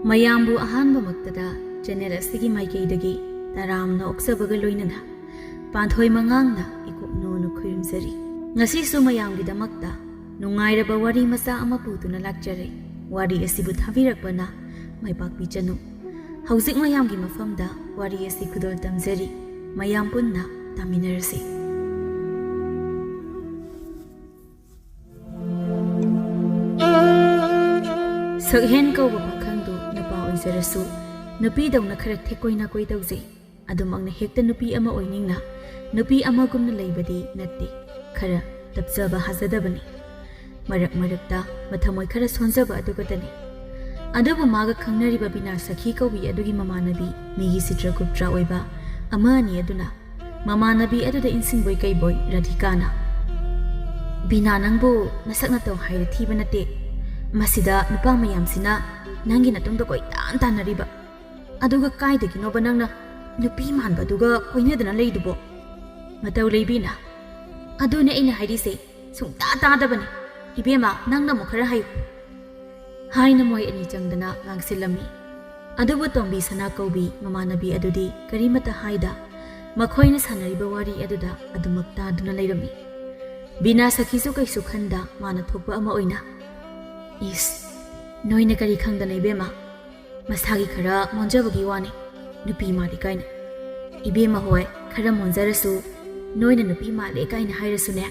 ꯃꯌꯥꯝꯕꯨ ꯑꯍꯥꯟꯕꯃꯛꯇꯗ ꯆꯦꯅꯦꯜ ꯑꯁꯤꯒꯤ ꯃꯥꯏꯀꯩꯗꯒꯤ ꯇꯔꯥꯝꯅ ꯑꯣꯛꯆꯕꯒ ꯂꯣꯏꯅꯅ ꯄꯥꯟꯊꯣꯏ ꯃꯉꯥꯡꯅ ꯏꯀꯣꯛꯅꯣꯅ ꯈꯨꯔꯨꯝꯖꯔꯤ꯫ ꯉꯁꯤꯁꯨ ꯃꯌꯥꯝꯒꯤꯗꯃꯛꯇ ꯅꯨꯡꯉꯥꯏꯔꯕ ꯋꯥꯔꯤ ꯃꯆꯥ ꯑꯃ ꯄꯨꯗꯨꯅ ꯂꯥꯛꯆꯔꯦ꯫ ꯋꯥꯔꯤ ꯑꯁꯤꯕꯨ ꯊꯥꯕꯤꯔꯛꯄꯅ ꯃꯥꯏꯄꯥꯛꯄꯤ ꯆꯅꯨ꯫ ꯍꯧꯖꯤꯛ ꯃꯌꯥꯝꯒꯤ ꯃꯐꯝꯗ ꯋꯥꯔꯤ ꯑꯁꯤ ꯈꯨꯗꯣꯜ ꯇꯝꯖꯔꯤ꯫ ꯃꯌꯥꯝ ꯄꯨꯟꯅ ꯇꯥꯃꯤꯟꯅꯔꯁꯤ꯫ ꯁꯛꯍꯦꯟ ꯀꯧꯕ ꯄꯥꯈꯪꯗꯨ ꯅꯨꯄꯥ ꯑꯣꯏꯖꯔꯁꯨ ꯅꯨꯄꯤꯗꯧꯅ ꯈꯔ ꯊꯦꯛꯀꯣꯏ ꯅꯥꯀꯣꯏ ꯇꯧꯖꯩ꯫ ꯑꯗꯨꯃꯛꯅ ꯍꯦꯛꯇ ꯅꯨꯄꯤ ꯑꯃ ꯑꯣꯏꯅꯤꯡꯅ ꯅꯨꯄꯤ ꯑꯃꯒꯨꯝꯅ ꯂꯩꯕꯗꯤ ꯅꯠꯇꯦ, ꯈꯔ ꯇꯞꯆꯕ ꯍꯥꯖꯗꯕꯅꯤ꯫ ꯃꯔꯛ ꯃꯔꯛꯇ ꯃꯊꯃꯣꯏ ꯈꯔ ꯁꯣꯟꯖꯕ ꯑꯗꯨꯒꯇꯅꯤ꯫ ꯑꯗꯨꯕꯨ ꯃꯥꯒ ꯈꯪꯅꯔꯤꯕ ꯕꯤꯅꯥ ꯁꯈꯤ ꯀꯧꯕꯤ ꯑꯗꯨꯒꯤ ꯃꯃꯥꯟꯅꯕꯤ ꯃꯤꯒꯤ ꯆꯤꯇ꯭ꯔꯒꯨꯞꯇ꯭ꯔ ꯑꯣꯏꯕ ꯑꯃ ꯑꯅꯤ ꯑꯗꯨꯅ ꯃꯃꯥꯟꯅꯕꯤ ꯑꯗꯨꯗ ꯏꯟꯁꯤꯟꯕꯣꯏ ꯀꯩꯕꯣꯏ ꯔꯥꯙꯤꯀꯥꯅ "ꯕꯤꯅꯥ, ꯅꯪꯕꯨ ꯅꯁꯛ ꯅꯇꯧ ꯍꯥꯏꯔ ꯊꯤꯕ ꯅꯠꯇꯦ, ꯃꯁꯤꯗ ꯅꯨꯄꯥ ꯃꯌꯥꯝꯁꯤꯅ ꯅꯪꯒꯤ ꯅꯇꯨꯡꯗ ꯀꯣꯏꯇꯥꯟ ꯇꯥꯟꯅꯔꯤꯕ, ꯑꯗꯨꯒ ꯀꯥꯏꯗꯒꯤꯅꯣꯕ ꯅꯪꯅ ꯅꯨꯄꯤ ꯃꯥꯟꯕ ꯑꯗꯨꯒ ꯀꯣꯏꯅꯗꯅ ꯂꯩꯗꯨꯕꯣ?" ꯃꯇꯧ ꯂꯩꯕꯤꯅ "ꯑꯗꯨꯅꯦ ꯑꯩꯅ ꯍꯥꯏꯔꯤꯁꯦ, ꯁꯨꯡꯇꯥ ꯇꯥꯗꯕꯅꯤ, ꯏꯕꯦꯝꯃ ꯅꯪꯅ ꯑꯃꯨꯛ ꯈꯔ ꯍꯥꯏꯌꯨ" ꯍꯥꯏꯅ ꯃꯣꯏ ꯑꯅꯤ ꯆꯪꯗꯅ ꯉꯥꯡꯁꯤꯜꯂꯝꯃꯤ꯫ ꯑꯗꯨꯕꯨ ꯇꯣꯝꯕꯤ ꯁꯅꯥ ꯀꯧꯕꯤ ꯃꯃꯥꯟꯅꯕꯤ ꯑꯗꯨꯗꯤ ꯀꯔꯤꯃꯠꯇ ꯍꯥꯏꯗ ꯃꯈꯣꯏꯅ ꯁꯥꯟꯅꯔꯤꯕ ꯋꯥꯔꯤ ꯑꯗꯨꯗ ꯑꯗꯨꯃꯛ ꯇꯥꯗꯨꯅ ꯂꯩꯔꯝꯃꯤ꯫ ꯕꯤꯅꯥ ꯁꯈꯤꯁꯨ ꯀꯩꯁꯨ ꯈꯟꯗ ꯃꯥꯅ ꯊꯣꯛꯄ ꯑꯃ ꯑꯣꯏꯅ "ꯏꯁ, ꯅꯣꯏꯅ ꯀꯔꯤ ꯈꯪꯗꯅ ꯏꯕꯦꯝꯃ, ꯃꯁꯥꯒꯤ ꯈꯔ ꯃꯣꯟꯖꯕꯒꯤ ꯋꯥꯅꯤ, ꯅꯨꯄꯤ ꯃꯥꯜꯂꯤ ꯀꯥꯏꯅ. ꯏꯕꯦꯝꯃ ꯍꯣꯏ ꯈꯔ ꯃꯣꯟꯖꯔꯁꯨ ꯅꯣꯏꯅ ꯅꯨꯄꯤ ꯃꯥꯜꯂꯦ ꯀꯥꯏꯅ ꯍꯥꯏꯔꯁꯨꯅꯦ,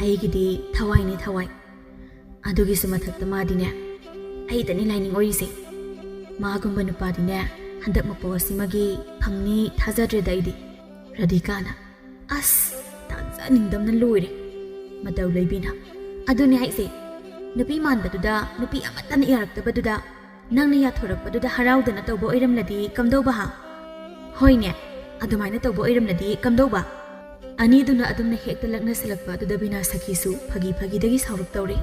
ꯑꯩꯒꯤꯗꯤ ꯊꯋꯥꯏꯅꯦ ꯊꯋꯥꯏ. ꯑꯗꯨꯒꯤꯁꯨ ꯃꯊꯛꯇ ꯃꯥꯗꯤꯅꯦ ꯑꯩꯗꯅꯤ ꯂꯥꯏꯅꯤꯡ ꯑꯣꯏꯔꯤꯁꯦ. ꯃꯥꯒꯨꯝꯕ ꯅꯨꯄꯥꯗꯤꯅꯦ ꯍꯟꯗꯛ ꯃꯄꯣ ꯑꯁꯤꯃꯒꯤ ꯐꯪꯅꯤ ꯊꯥꯖꯗ꯭ꯔꯦꯗ ꯑꯩꯗꯤ." ꯔꯥꯙꯤꯀꯥꯅ "ꯑꯁ, ꯊꯥꯖꯅꯤꯡꯗꯝꯅ ꯂꯣꯏꯔꯦ." ꯃꯇꯧ ꯂꯩꯕꯤꯅ "ꯑꯗꯨꯅꯦ ꯍꯥꯏꯁꯦ, ꯅꯨꯄꯤ ꯃꯥꯟꯕꯗꯨꯗ ꯅꯨꯄꯤ ꯑꯃꯠꯇꯅ ꯌꯥꯔꯛꯇꯕꯗꯨꯗ ꯅꯪꯅ ꯌꯥꯊꯣꯔꯛꯄꯗꯨꯗ ꯍꯔꯥꯎꯗꯅ ꯇꯧꯕ ꯑꯣꯏꯔꯝꯂꯗꯤ ꯀꯝꯗꯧꯕ ꯍꯥ? ꯍꯣꯏꯅꯦ, ꯑꯗꯨꯃꯥꯏꯅ ꯇꯧꯕ ꯑꯣꯏꯔꯝꯂꯗꯤ ꯀꯝꯗꯧꯕ?" ꯑꯅꯤꯗꯨꯅ ꯑꯗꯨꯝꯅ ꯍꯦꯛꯇ ꯂꯛꯅꯁꯤꯜꯂꯛꯄ ꯑꯗꯨꯗ ꯕꯤꯅꯥ ꯁꯈꯤꯁꯨ ꯐꯥꯒꯤ ꯐꯥꯒꯤꯗꯒꯤ ꯁꯥꯎꯔꯛꯇꯧꯔꯦ꯫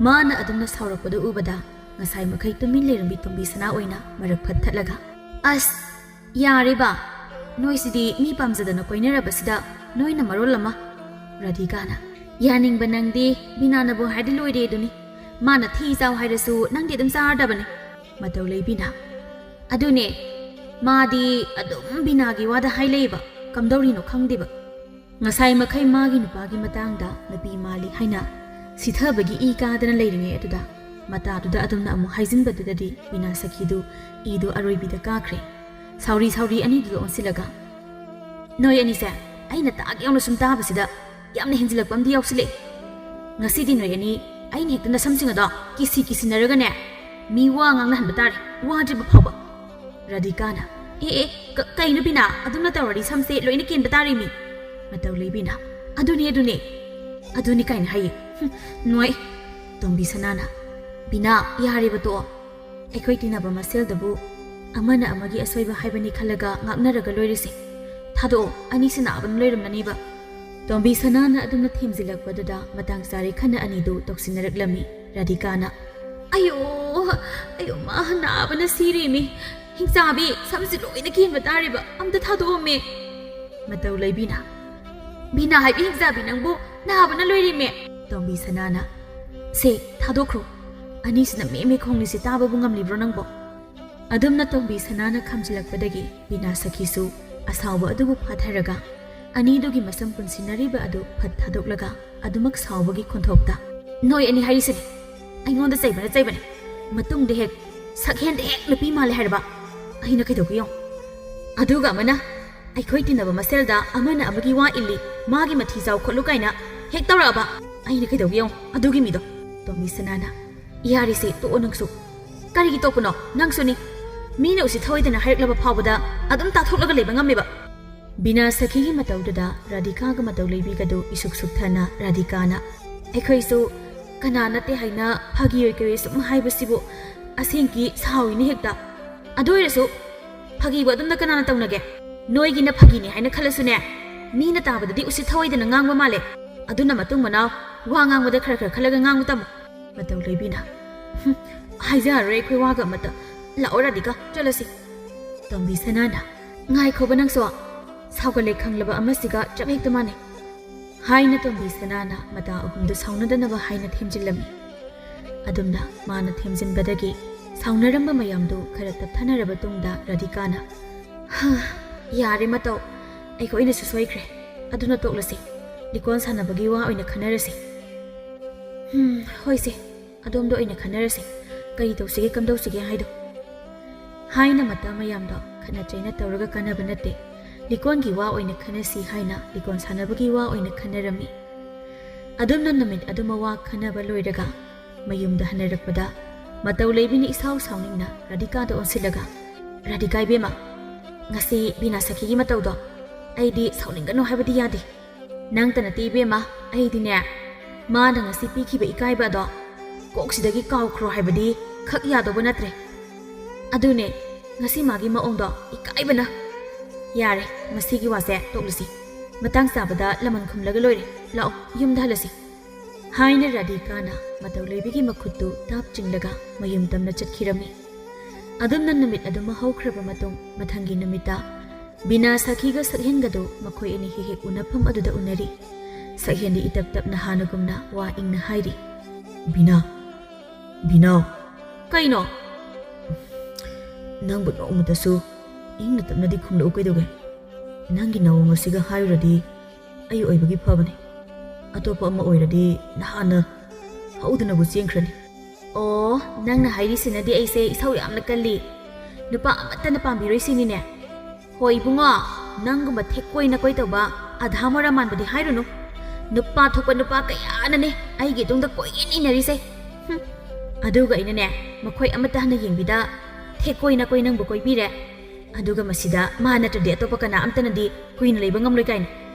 ꯃꯥꯅ ꯑꯗꯨꯝꯅ ꯁꯥꯎꯔꯛꯄꯗꯨ ꯎꯕꯗ ꯉꯁꯥꯏ ꯃꯈꯩ ꯇꯨꯃꯤꯟ ꯂꯩꯔꯝꯕꯤ ꯇꯣꯝꯕꯤ ꯁꯅꯥ ꯑꯣꯏꯅ ꯃꯔꯛ ꯐꯠꯊꯠꯂꯒ "ꯑꯁ ꯌꯥꯔꯦꯕ, ꯅꯣꯏꯁꯤꯗꯤ ꯃꯤ ꯄꯥꯝꯖꯗꯅ ꯀꯣꯏꯅꯔꯕꯁꯤꯗ ꯅꯣꯏꯅ ꯃꯔꯣꯜ ꯑꯃ." ꯔꯥꯙꯤꯀꯥꯅ "ꯌꯥꯅꯤꯡꯕ ꯅꯪꯗꯤ ꯕꯤꯅꯥꯅꯕꯨ ꯍꯥꯏꯔꯗꯤ ꯂꯣꯏꯔꯦ ꯑꯗꯨꯅꯤ, ꯃꯥꯅ ꯊꯤ ꯆꯥꯎ ꯍꯥꯏꯔꯁꯨ ꯅꯪꯗꯤ ꯑꯗꯨꯝ ꯆꯥꯔꯗꯕꯅꯤ." ꯃꯇꯧ ꯂꯩꯕꯤꯅ "ꯑꯗꯨꯅꯦ, ꯃꯥꯗꯤ ꯑꯗꯨꯝ ꯕꯤꯅꯥꯒꯤ ꯋꯥꯗ ꯍꯥꯏꯂꯩꯕ, ꯀꯝꯗꯧꯔꯤꯅꯣ ꯈꯪꯗꯦꯕ. ꯉꯁꯥꯏ ꯃꯈꯩ ꯃꯥꯒꯤ ꯅꯨꯄꯥꯒꯤ ꯃꯇꯥꯡꯗ ꯅꯨꯄꯤ ꯃꯥꯜꯂꯤ ꯍꯥꯏꯅ ꯁꯤꯊꯕꯒꯤ ꯏ ꯀꯥꯗꯅ ꯂꯩꯔꯤꯉꯩ ꯑꯗꯨꯗ ꯃꯇꯥꯗꯨꯗ ꯑꯗꯨꯝꯅ ꯑꯃꯨꯛ ꯍꯥꯏꯖꯤꯟꯕꯗꯨꯗꯗꯤ ꯕꯤꯅꯥ ꯁꯈꯤꯗꯨ ꯏꯗꯨ ꯑꯔꯣꯏꯕꯤꯗ ꯀꯥꯈ꯭ꯔꯦ꯫ ꯁꯥꯎꯔꯤ ꯁꯥꯎꯔꯤ ꯑꯅꯤꯗꯨꯗ ꯑꯣꯟꯁꯤꯜꯂꯒ "ꯅꯣꯏ ꯑꯅꯤꯁꯦ ꯑꯩꯅ ꯇꯥꯛ ꯌꯥꯎꯅ ꯁꯨꯝ ꯇꯥꯕꯁꯤꯗ ꯌꯥꯝꯅ ꯍꯦꯟꯖꯤꯜꯂꯛꯄ ꯑꯃꯗꯤ ꯌꯥꯎꯁꯤꯜꯂꯛꯑꯦ. ꯉꯁꯤꯗꯤ ꯅꯣꯏ ꯑꯅꯤ ꯑꯩꯅ ꯍꯦꯛꯇ ꯅꯁꯝꯁꯤꯡ ꯑꯗꯣ ꯀꯤꯁꯤꯟꯅꯔꯒꯅꯦ ꯃꯤ ꯋꯥ ꯉꯥꯡꯅꯍꯟꯕ ꯇꯥꯔꯦ, ꯋꯥꯗ꯭ꯔꯤꯕ ꯐꯥꯎꯕ." ꯔꯥꯙꯤꯀꯥꯅ "ꯀꯩꯅꯣ ꯕꯤꯅꯥ, ꯑꯗꯨꯝꯅ ꯇꯧꯔꯗꯤ ꯁꯝꯁꯦ ꯂꯣꯏꯅ ꯀꯦꯟꯕ ꯇꯥꯔꯤꯃꯤ." ꯃꯇꯧ ꯂꯩꯕꯤꯅ "ꯑꯗꯨꯅꯤ ꯀꯥꯏꯅ ꯍꯥꯏꯌꯦ ꯅꯣꯏ." ꯇꯣꯝꯕꯤ ꯁꯅꯥꯅ "ꯕꯤꯅꯥ, ꯌꯥꯔꯦꯕ ꯇꯣꯛꯑꯣ. ꯑꯩꯈꯣꯏ ꯇꯤꯟꯅꯕ ꯃꯁꯦꯜꯗꯕꯨ ꯑꯃꯅ ꯑꯃꯒꯤ ꯑꯁꯣꯏꯕ ꯍꯥꯏꯕꯅꯤ ꯈꯜꯂꯒ ꯉꯥꯛꯅꯔꯒ ꯂꯣꯏꯔꯁꯦ. ꯊꯥꯗꯣꯛꯑꯣ, ꯑꯅꯤꯁꯤ ꯅꯥꯕꯅ ꯂꯣꯏꯔꯝꯂꯅꯤꯕ." ꯇꯣꯝꯕꯤ ꯁꯅꯥꯅ ꯑꯗꯨꯝꯅ ꯊꯦꯝꯖꯤꯜꯂꯛꯄꯗꯨꯗ ꯃꯇꯥꯡ ꯆꯥꯔꯦ ꯈꯟꯅ ꯑꯅꯤꯗꯨ ꯇꯧꯁꯤꯟꯅꯔꯛꯂꯝꯃꯤ꯫ ꯔꯥꯙꯤꯀꯥꯅ "ꯑꯌꯣ ꯃꯥ ꯅꯥꯕꯅ ꯁꯤꯔꯦꯃꯤ. ꯍꯤꯡꯆꯥꯕꯤ, ꯁꯝꯁꯤ ꯂꯣꯏꯅ ꯀꯦꯟꯕ ꯇꯥꯔꯤꯕ, ꯑꯝꯇ ꯊꯥꯗꯣꯛꯑꯝꯃꯦ." ꯃꯇꯧ ꯂꯩꯕꯤꯅ "ꯕꯤꯅꯥ ꯍꯥꯏꯕꯤ ꯍꯤꯡꯆꯥꯕꯤ, ꯅꯪꯕꯨ ꯅꯥꯕꯅ ꯂꯣꯏꯔꯦꯃꯦ." ꯇꯣꯝꯕꯤ ꯁꯅꯥꯅ "ꯁꯦ ꯊꯥꯗꯣꯛꯈ꯭ꯔꯣ, ꯑꯅꯤꯁꯤꯅ ꯃꯦ ꯈꯣꯡꯂꯤꯁꯤ ꯇꯥꯕꯕꯨ ꯉꯝꯂꯤꯕ꯭ꯔꯣ ꯅꯪꯕꯣ?" ꯑꯗꯨꯝꯅ ꯇꯣꯝꯕꯤ ꯁꯅꯥꯅ ꯈꯝꯖꯤꯜꯂꯛꯄꯗꯒꯤ ꯕꯤꯅꯥ ꯁꯈꯤꯁꯨ ꯑꯁꯥꯎꯕ ꯑꯗꯨꯕꯨ ꯐꯥꯊꯔꯒ ꯑꯅꯤꯗꯨꯒꯤ ꯃꯁꯝ ꯄꯨꯟꯁꯤꯟꯅꯔꯤꯕ ꯑꯗꯨ ꯐꯠ ꯊꯥꯗꯣꯛꯂꯒ ꯑꯗꯨꯃꯛ ꯁꯥꯎꯕꯒꯤ ꯈꯣꯟꯊꯣꯛꯇ "ꯅꯣꯏ ꯑꯅꯤ ꯍꯥꯏꯔꯤꯁꯤꯅꯤ, ꯑꯩꯉꯣꯟꯗ ꯆꯩꯕꯅꯦ. ꯃꯇꯨꯡꯗ ꯍꯦꯛ ꯁꯛꯍꯦꯟꯗ ꯍꯦꯛ ꯅꯨꯄꯤ ꯃꯥꯜꯂꯦ ꯍꯥꯏꯔꯕ ꯑꯩꯅ ꯀꯩꯗꯧꯒꯦ ꯌꯦꯡꯉꯣ. ꯑꯗꯨꯒ ꯑꯃꯅ ꯑꯩꯈꯣꯏ ꯇꯤꯟꯅꯕ ꯃꯁꯦꯜꯗ ꯑꯃꯅ ꯑꯃꯒꯤ ꯋꯥ ꯏꯜꯂꯤ, ꯃꯥꯒꯤ ꯃꯊꯤ ꯆꯥꯎ ꯈꯣꯠꯂꯨ ꯀꯥꯏꯅ ꯍꯦꯛ ꯇꯧꯔꯛꯑꯕ ꯑꯩꯅ ꯀꯩꯗꯧꯒꯦ ꯌꯦꯡꯉꯣ ꯑꯗꯨꯒꯤ ꯃꯤꯗꯣ." ꯇꯣꯝꯕꯤ ꯁꯅꯥꯅ "ꯌꯥꯔꯤꯁꯦ ꯇꯣꯛꯑꯣ ꯅꯪꯁꯨ. ꯀꯔꯤꯒꯤ ꯇꯣꯛꯄꯅꯣ? ꯅꯪꯁꯨꯅꯤ. ꯃꯤꯅ ꯎꯁꯤꯠꯊꯑꯣꯏꯗꯅ ꯍꯥꯏꯔꯛꯂꯕ ꯐꯥꯎꯕꯗ ꯑꯗꯨꯝ ꯇꯥꯊꯣꯛꯂꯒ ꯂꯩꯕ ꯉꯝꯃꯦꯕ." ꯕꯤꯅꯥ ꯁꯈꯤꯒꯤ ꯃꯇꯧꯗꯨꯗ ꯔꯥꯙꯤꯀꯥꯒ ꯃꯇꯧ ꯂꯩꯕꯤꯒꯗꯨ ꯏꯁꯨꯛ ꯁꯨꯛꯊꯅ ꯔꯥꯙꯤꯀꯥꯅ "ꯑꯩꯈꯣꯏꯁꯨ ꯀꯅꯥ ꯅꯠꯇꯦ ꯍꯥꯏꯅ ꯐꯥꯒꯤꯑꯣꯏ ꯀꯩꯑꯣꯏ ꯁꯨꯝ ꯍꯥꯏꯕꯁꯤꯕꯨ ꯑꯁꯦꯡꯀꯤ ꯁꯥꯎꯏꯅꯤ ꯍꯦꯛꯇ. ꯑꯗꯨ ꯑꯣꯏꯔꯁꯨ ꯐꯥꯒꯤꯕꯨ ꯑꯗꯨꯝꯅ ꯀꯅꯥꯅ ꯇꯧꯅꯒꯦ? ꯅꯣꯏꯒꯤꯅ ꯐꯥꯒꯤꯅꯤ ꯍꯥꯏꯅ ꯈꯜꯂꯁꯨꯅꯦ, ꯃꯤꯅ ꯇꯥꯕꯗꯗꯤ ꯎꯁꯤꯠꯊꯑꯣꯏꯗꯅ ꯉꯥꯡꯕ ꯃꯥꯜꯂꯦ. ꯑꯗꯨꯅ ꯃꯇꯨꯡ ꯃꯅꯥꯎ ꯋꯥ ꯉꯥꯡꯕꯗ ꯈꯔ ꯈꯜꯂꯒ ꯉꯥꯡꯕ ꯇꯝꯃꯨ." ꯃꯇꯧ ꯂꯩꯕꯤꯅ "ꯍꯥꯏꯖꯔꯔꯣꯏ ꯑꯩꯈꯣꯏ ꯋꯥꯒ ꯑꯃꯠꯇ. ꯂꯥꯛꯑꯣ ꯔꯥꯙꯤꯀꯥ, ꯆꯠꯂꯁꯤ." ꯇꯣꯝꯕꯤ ꯁꯅꯥꯅ "ꯉꯥꯏꯈꯣꯕ ꯅꯪꯁꯨ, ꯁꯥꯎꯒꯠꯂꯦ ꯈꯪꯂꯕ ꯑꯃꯁꯤꯒ ꯆꯞ ꯍꯦꯛꯇ ꯃꯥꯟꯅꯩ ꯍꯥꯏꯅ ꯇꯣꯝꯕꯤ ꯁꯅꯥꯅ ꯃꯇꯥ ꯑꯍꯨꯝꯗꯨ ꯁꯥꯎꯅꯗꯅꯕ ꯍꯥꯏꯅ ꯊꯦꯝꯖꯤꯜꯂꯝꯃꯤ ꯑꯗꯨꯝꯅ ꯃꯥꯅ ꯊꯦꯝꯖꯤꯟꯕꯗꯒꯤ ꯁꯥꯎꯅꯔꯝꯕ ꯃꯌꯥꯝꯗꯨ ꯈꯔ ꯇꯞꯊꯅꯔꯕ ꯇꯨꯡꯗ ꯔꯥꯙꯤꯀꯥꯅ ꯌꯥꯔꯦ ꯃꯇꯧ ꯑꯩꯈꯣꯏꯅꯁꯨ ꯁꯣꯏꯈ꯭ꯔꯦ ꯑꯗꯨꯅ ꯇꯣꯛꯂꯁꯤ ꯂꯤꯀꯣꯟ ꯁꯥꯟꯅꯕꯒꯤ ꯋꯥ ꯑꯣꯏꯅ ꯈꯟꯅꯔꯁꯤ ꯍꯣꯏꯁꯦ ꯑꯗꯣꯝꯗ ꯑꯣꯏꯅ ꯈꯟꯅꯔꯁꯤ ꯀꯔꯤ ꯇꯧꯁꯤꯒꯦ ꯀꯝꯗꯧꯁꯤꯒꯦ ꯍꯥꯏꯗꯣ ꯍꯥꯏꯅ ꯃꯇꯥ ꯃꯌꯥꯝꯗꯣ ꯈꯠꯅ ꯆꯩꯅ ꯇꯧꯔꯒ ꯀꯥꯟꯅꯕ ꯅꯠꯇꯦ ꯂꯤꯀꯣꯟꯒꯤ ꯋꯥ ꯑꯣꯏꯅ ꯈꯟꯅꯁꯤ ꯍꯥꯏꯅ ꯂꯤꯀꯣꯟ ꯁꯥꯟꯅꯕꯒꯤ ꯋꯥ ꯑꯣꯏꯅ ꯈꯟꯅꯔꯝꯃꯤ ꯑꯗꯨꯝꯅ ꯅꯨꯃꯤꯠ ꯑꯗꯨꯃ ꯋꯥ ꯈꯟꯅꯕ ꯂꯣꯏꯔꯒ ꯃꯌꯨꯝꯗ ꯍꯟꯅꯔꯛꯄꯗ ꯃꯇꯧ ꯂꯩꯕꯤꯅ ꯏꯁꯥꯎ ꯁꯥꯎꯅꯤꯡꯅ ꯔꯥꯙꯤꯀꯥꯗ ꯑꯣꯟꯁꯤꯜꯂꯒ ꯔꯥꯙꯤꯀꯥ ꯏꯕꯦꯝꯃ ꯉꯁꯤ ꯕꯤꯅꯥ ꯁꯈꯤꯒꯤ ꯃꯇꯧꯗꯣ ꯑꯩꯗꯤ ꯁꯥꯎꯅꯤꯡꯒꯅꯨ ꯍꯥꯏꯕꯗꯤ ꯌꯥꯗꯦ ꯅꯪꯇ ꯅꯠꯇꯦ ꯏꯕꯦꯝꯃ ꯑꯩꯗꯤꯅꯦ ꯃꯥꯅ ꯉꯁꯤ ꯄꯤꯈꯤꯕ ꯏꯀꯥꯏꯕ ꯑꯗꯣ ꯀꯣꯛꯁꯤꯗꯒꯤ ꯀꯥꯎꯈ꯭ꯔꯣ ꯍꯥꯏꯕꯗꯤ ꯈꯛ ꯌꯥꯗꯧꯕ ꯅꯠꯇ꯭ꯔꯦ ꯑꯗꯨꯅꯦ ꯉꯁꯤ ꯃꯥꯒꯤ ꯃꯑꯣꯡꯗꯣ ꯏꯀꯥꯏꯕꯅ ꯌꯥꯔꯦ ꯃꯁꯤꯒꯤ ꯋꯥꯁꯦ ꯇꯣꯛꯂꯁꯤ ꯃꯇꯥꯡ ꯆꯥꯕꯗ ꯂꯃꯟ ꯈꯨꯝꯂꯒ ꯂꯣꯏꯔꯦ ꯂꯥꯛꯑꯣ ꯌꯨꯝꯗ ꯍꯜꯂꯁꯤ ꯍꯥꯏꯅ ꯔꯥꯙꯤꯀꯥꯅ ꯃꯇꯧ ꯂꯩꯕꯤꯒꯤ ꯃꯈꯨꯠꯇꯨ ꯇꯥꯞ ꯆꯤꯡꯂꯒ ꯃꯌꯨꯝ ꯇꯝꯅ ꯆꯠꯈꯤꯔꯝꯃꯤ ꯑꯗꯨꯝꯅ ꯅꯨꯃꯤꯠ ꯑꯗꯨꯃ ꯍꯧꯈ꯭ꯔꯕ ꯃꯇꯨꯡ ꯃꯊꯪꯒꯤ ꯅꯨꯃꯤꯠꯇ ꯕꯤꯅꯥ ꯁꯈꯤꯒ ꯁꯛꯍꯦꯟꯒꯗꯨ ꯃꯈꯣꯏ ꯑꯅꯤ ꯍꯦꯛ ꯍꯦꯛ ꯎꯅꯐꯝ ꯑꯗꯨꯗ ꯎꯅꯔꯤ ꯁꯛꯍꯦꯟꯗꯤ ꯏꯇꯞ ꯇꯞꯅ ꯍꯥꯟꯅꯒꯨꯝꯅ ꯋꯥ ꯏꯪꯅ ꯍꯥꯏꯔꯤ ꯕꯤꯅꯥ ꯀꯩꯅꯣ ꯅꯪꯕꯨ ꯅꯣꯡꯃꯇꯁꯨ ꯏꯪꯅ ꯇꯞꯅꯗꯤ ꯈꯨꯝꯂꯛꯎ ꯀꯩꯗꯧꯒꯦ ꯅꯪꯒꯤ ꯅꯋꯣꯡ ꯑꯁꯤꯒ ꯍꯥꯏꯔꯨꯔꯗꯤ ꯑꯩ ꯑꯣꯏꯕꯒꯤ ꯐꯕꯅꯤ ꯑꯇꯣꯞꯄ ꯑꯃ ꯑꯣꯏꯔꯗꯤ ꯅꯍꯥꯟꯅ ꯍꯧꯗꯅꯕꯨ ꯆꯦꯟꯈ꯭ꯔꯅꯤ ꯑꯣ ꯅꯪꯅ ꯍꯥꯏꯔꯤꯁꯤꯅꯗꯤ ꯑꯩꯁꯦ ꯏꯁꯧ ꯌꯥꯝꯅ ꯀꯜꯂꯤ ꯅꯨꯄꯥ ꯑꯃꯠꯇꯅ ꯄꯥꯝꯕꯤꯔꯣꯏ ꯁꯤꯅꯤꯅꯦ ꯍꯣꯏ ꯏꯕꯨꯡꯉꯣ ꯅꯪꯒꯨꯝꯕ ꯊꯦꯛꯀꯣꯏ ꯅꯀꯣꯏ ꯇꯧꯕ ꯑꯙꯥ ꯃꯣꯔꯥ ꯃꯥꯟꯕꯗꯤ ꯍꯥꯏꯔꯨꯅꯨ ꯅꯨꯄꯥ ꯊꯣꯛꯄ ꯅꯨꯄꯥ ꯀꯌꯥꯅꯅꯦ ꯑꯩꯒꯤ ꯇꯨꯡꯗ ꯀꯣꯏꯏꯟ ꯏꯟꯅꯔꯤꯁꯦ ꯑꯗꯨꯒ ꯑꯩꯅꯅꯦ ꯃꯈꯣꯏ ꯑꯃꯠꯇ ꯍꯟꯅ ꯌꯦꯡꯕꯤꯗ ꯊꯦꯛꯀꯣꯏ ꯅꯀꯣꯏ ꯅꯪꯕꯨ ꯀꯣꯏꯕꯤꯔꯦ ꯑꯗꯨꯒ ꯃꯁꯤꯗ ꯃꯥ ꯅꯠꯇ꯭ꯔꯗꯤ ꯑꯇꯣꯞꯄ ꯀꯅꯥ ꯑꯝꯇꯅꯗꯤ ꯀꯨꯏꯅ ꯂꯩꯕ ꯉꯝꯂꯣꯏ ꯀꯥꯏꯅ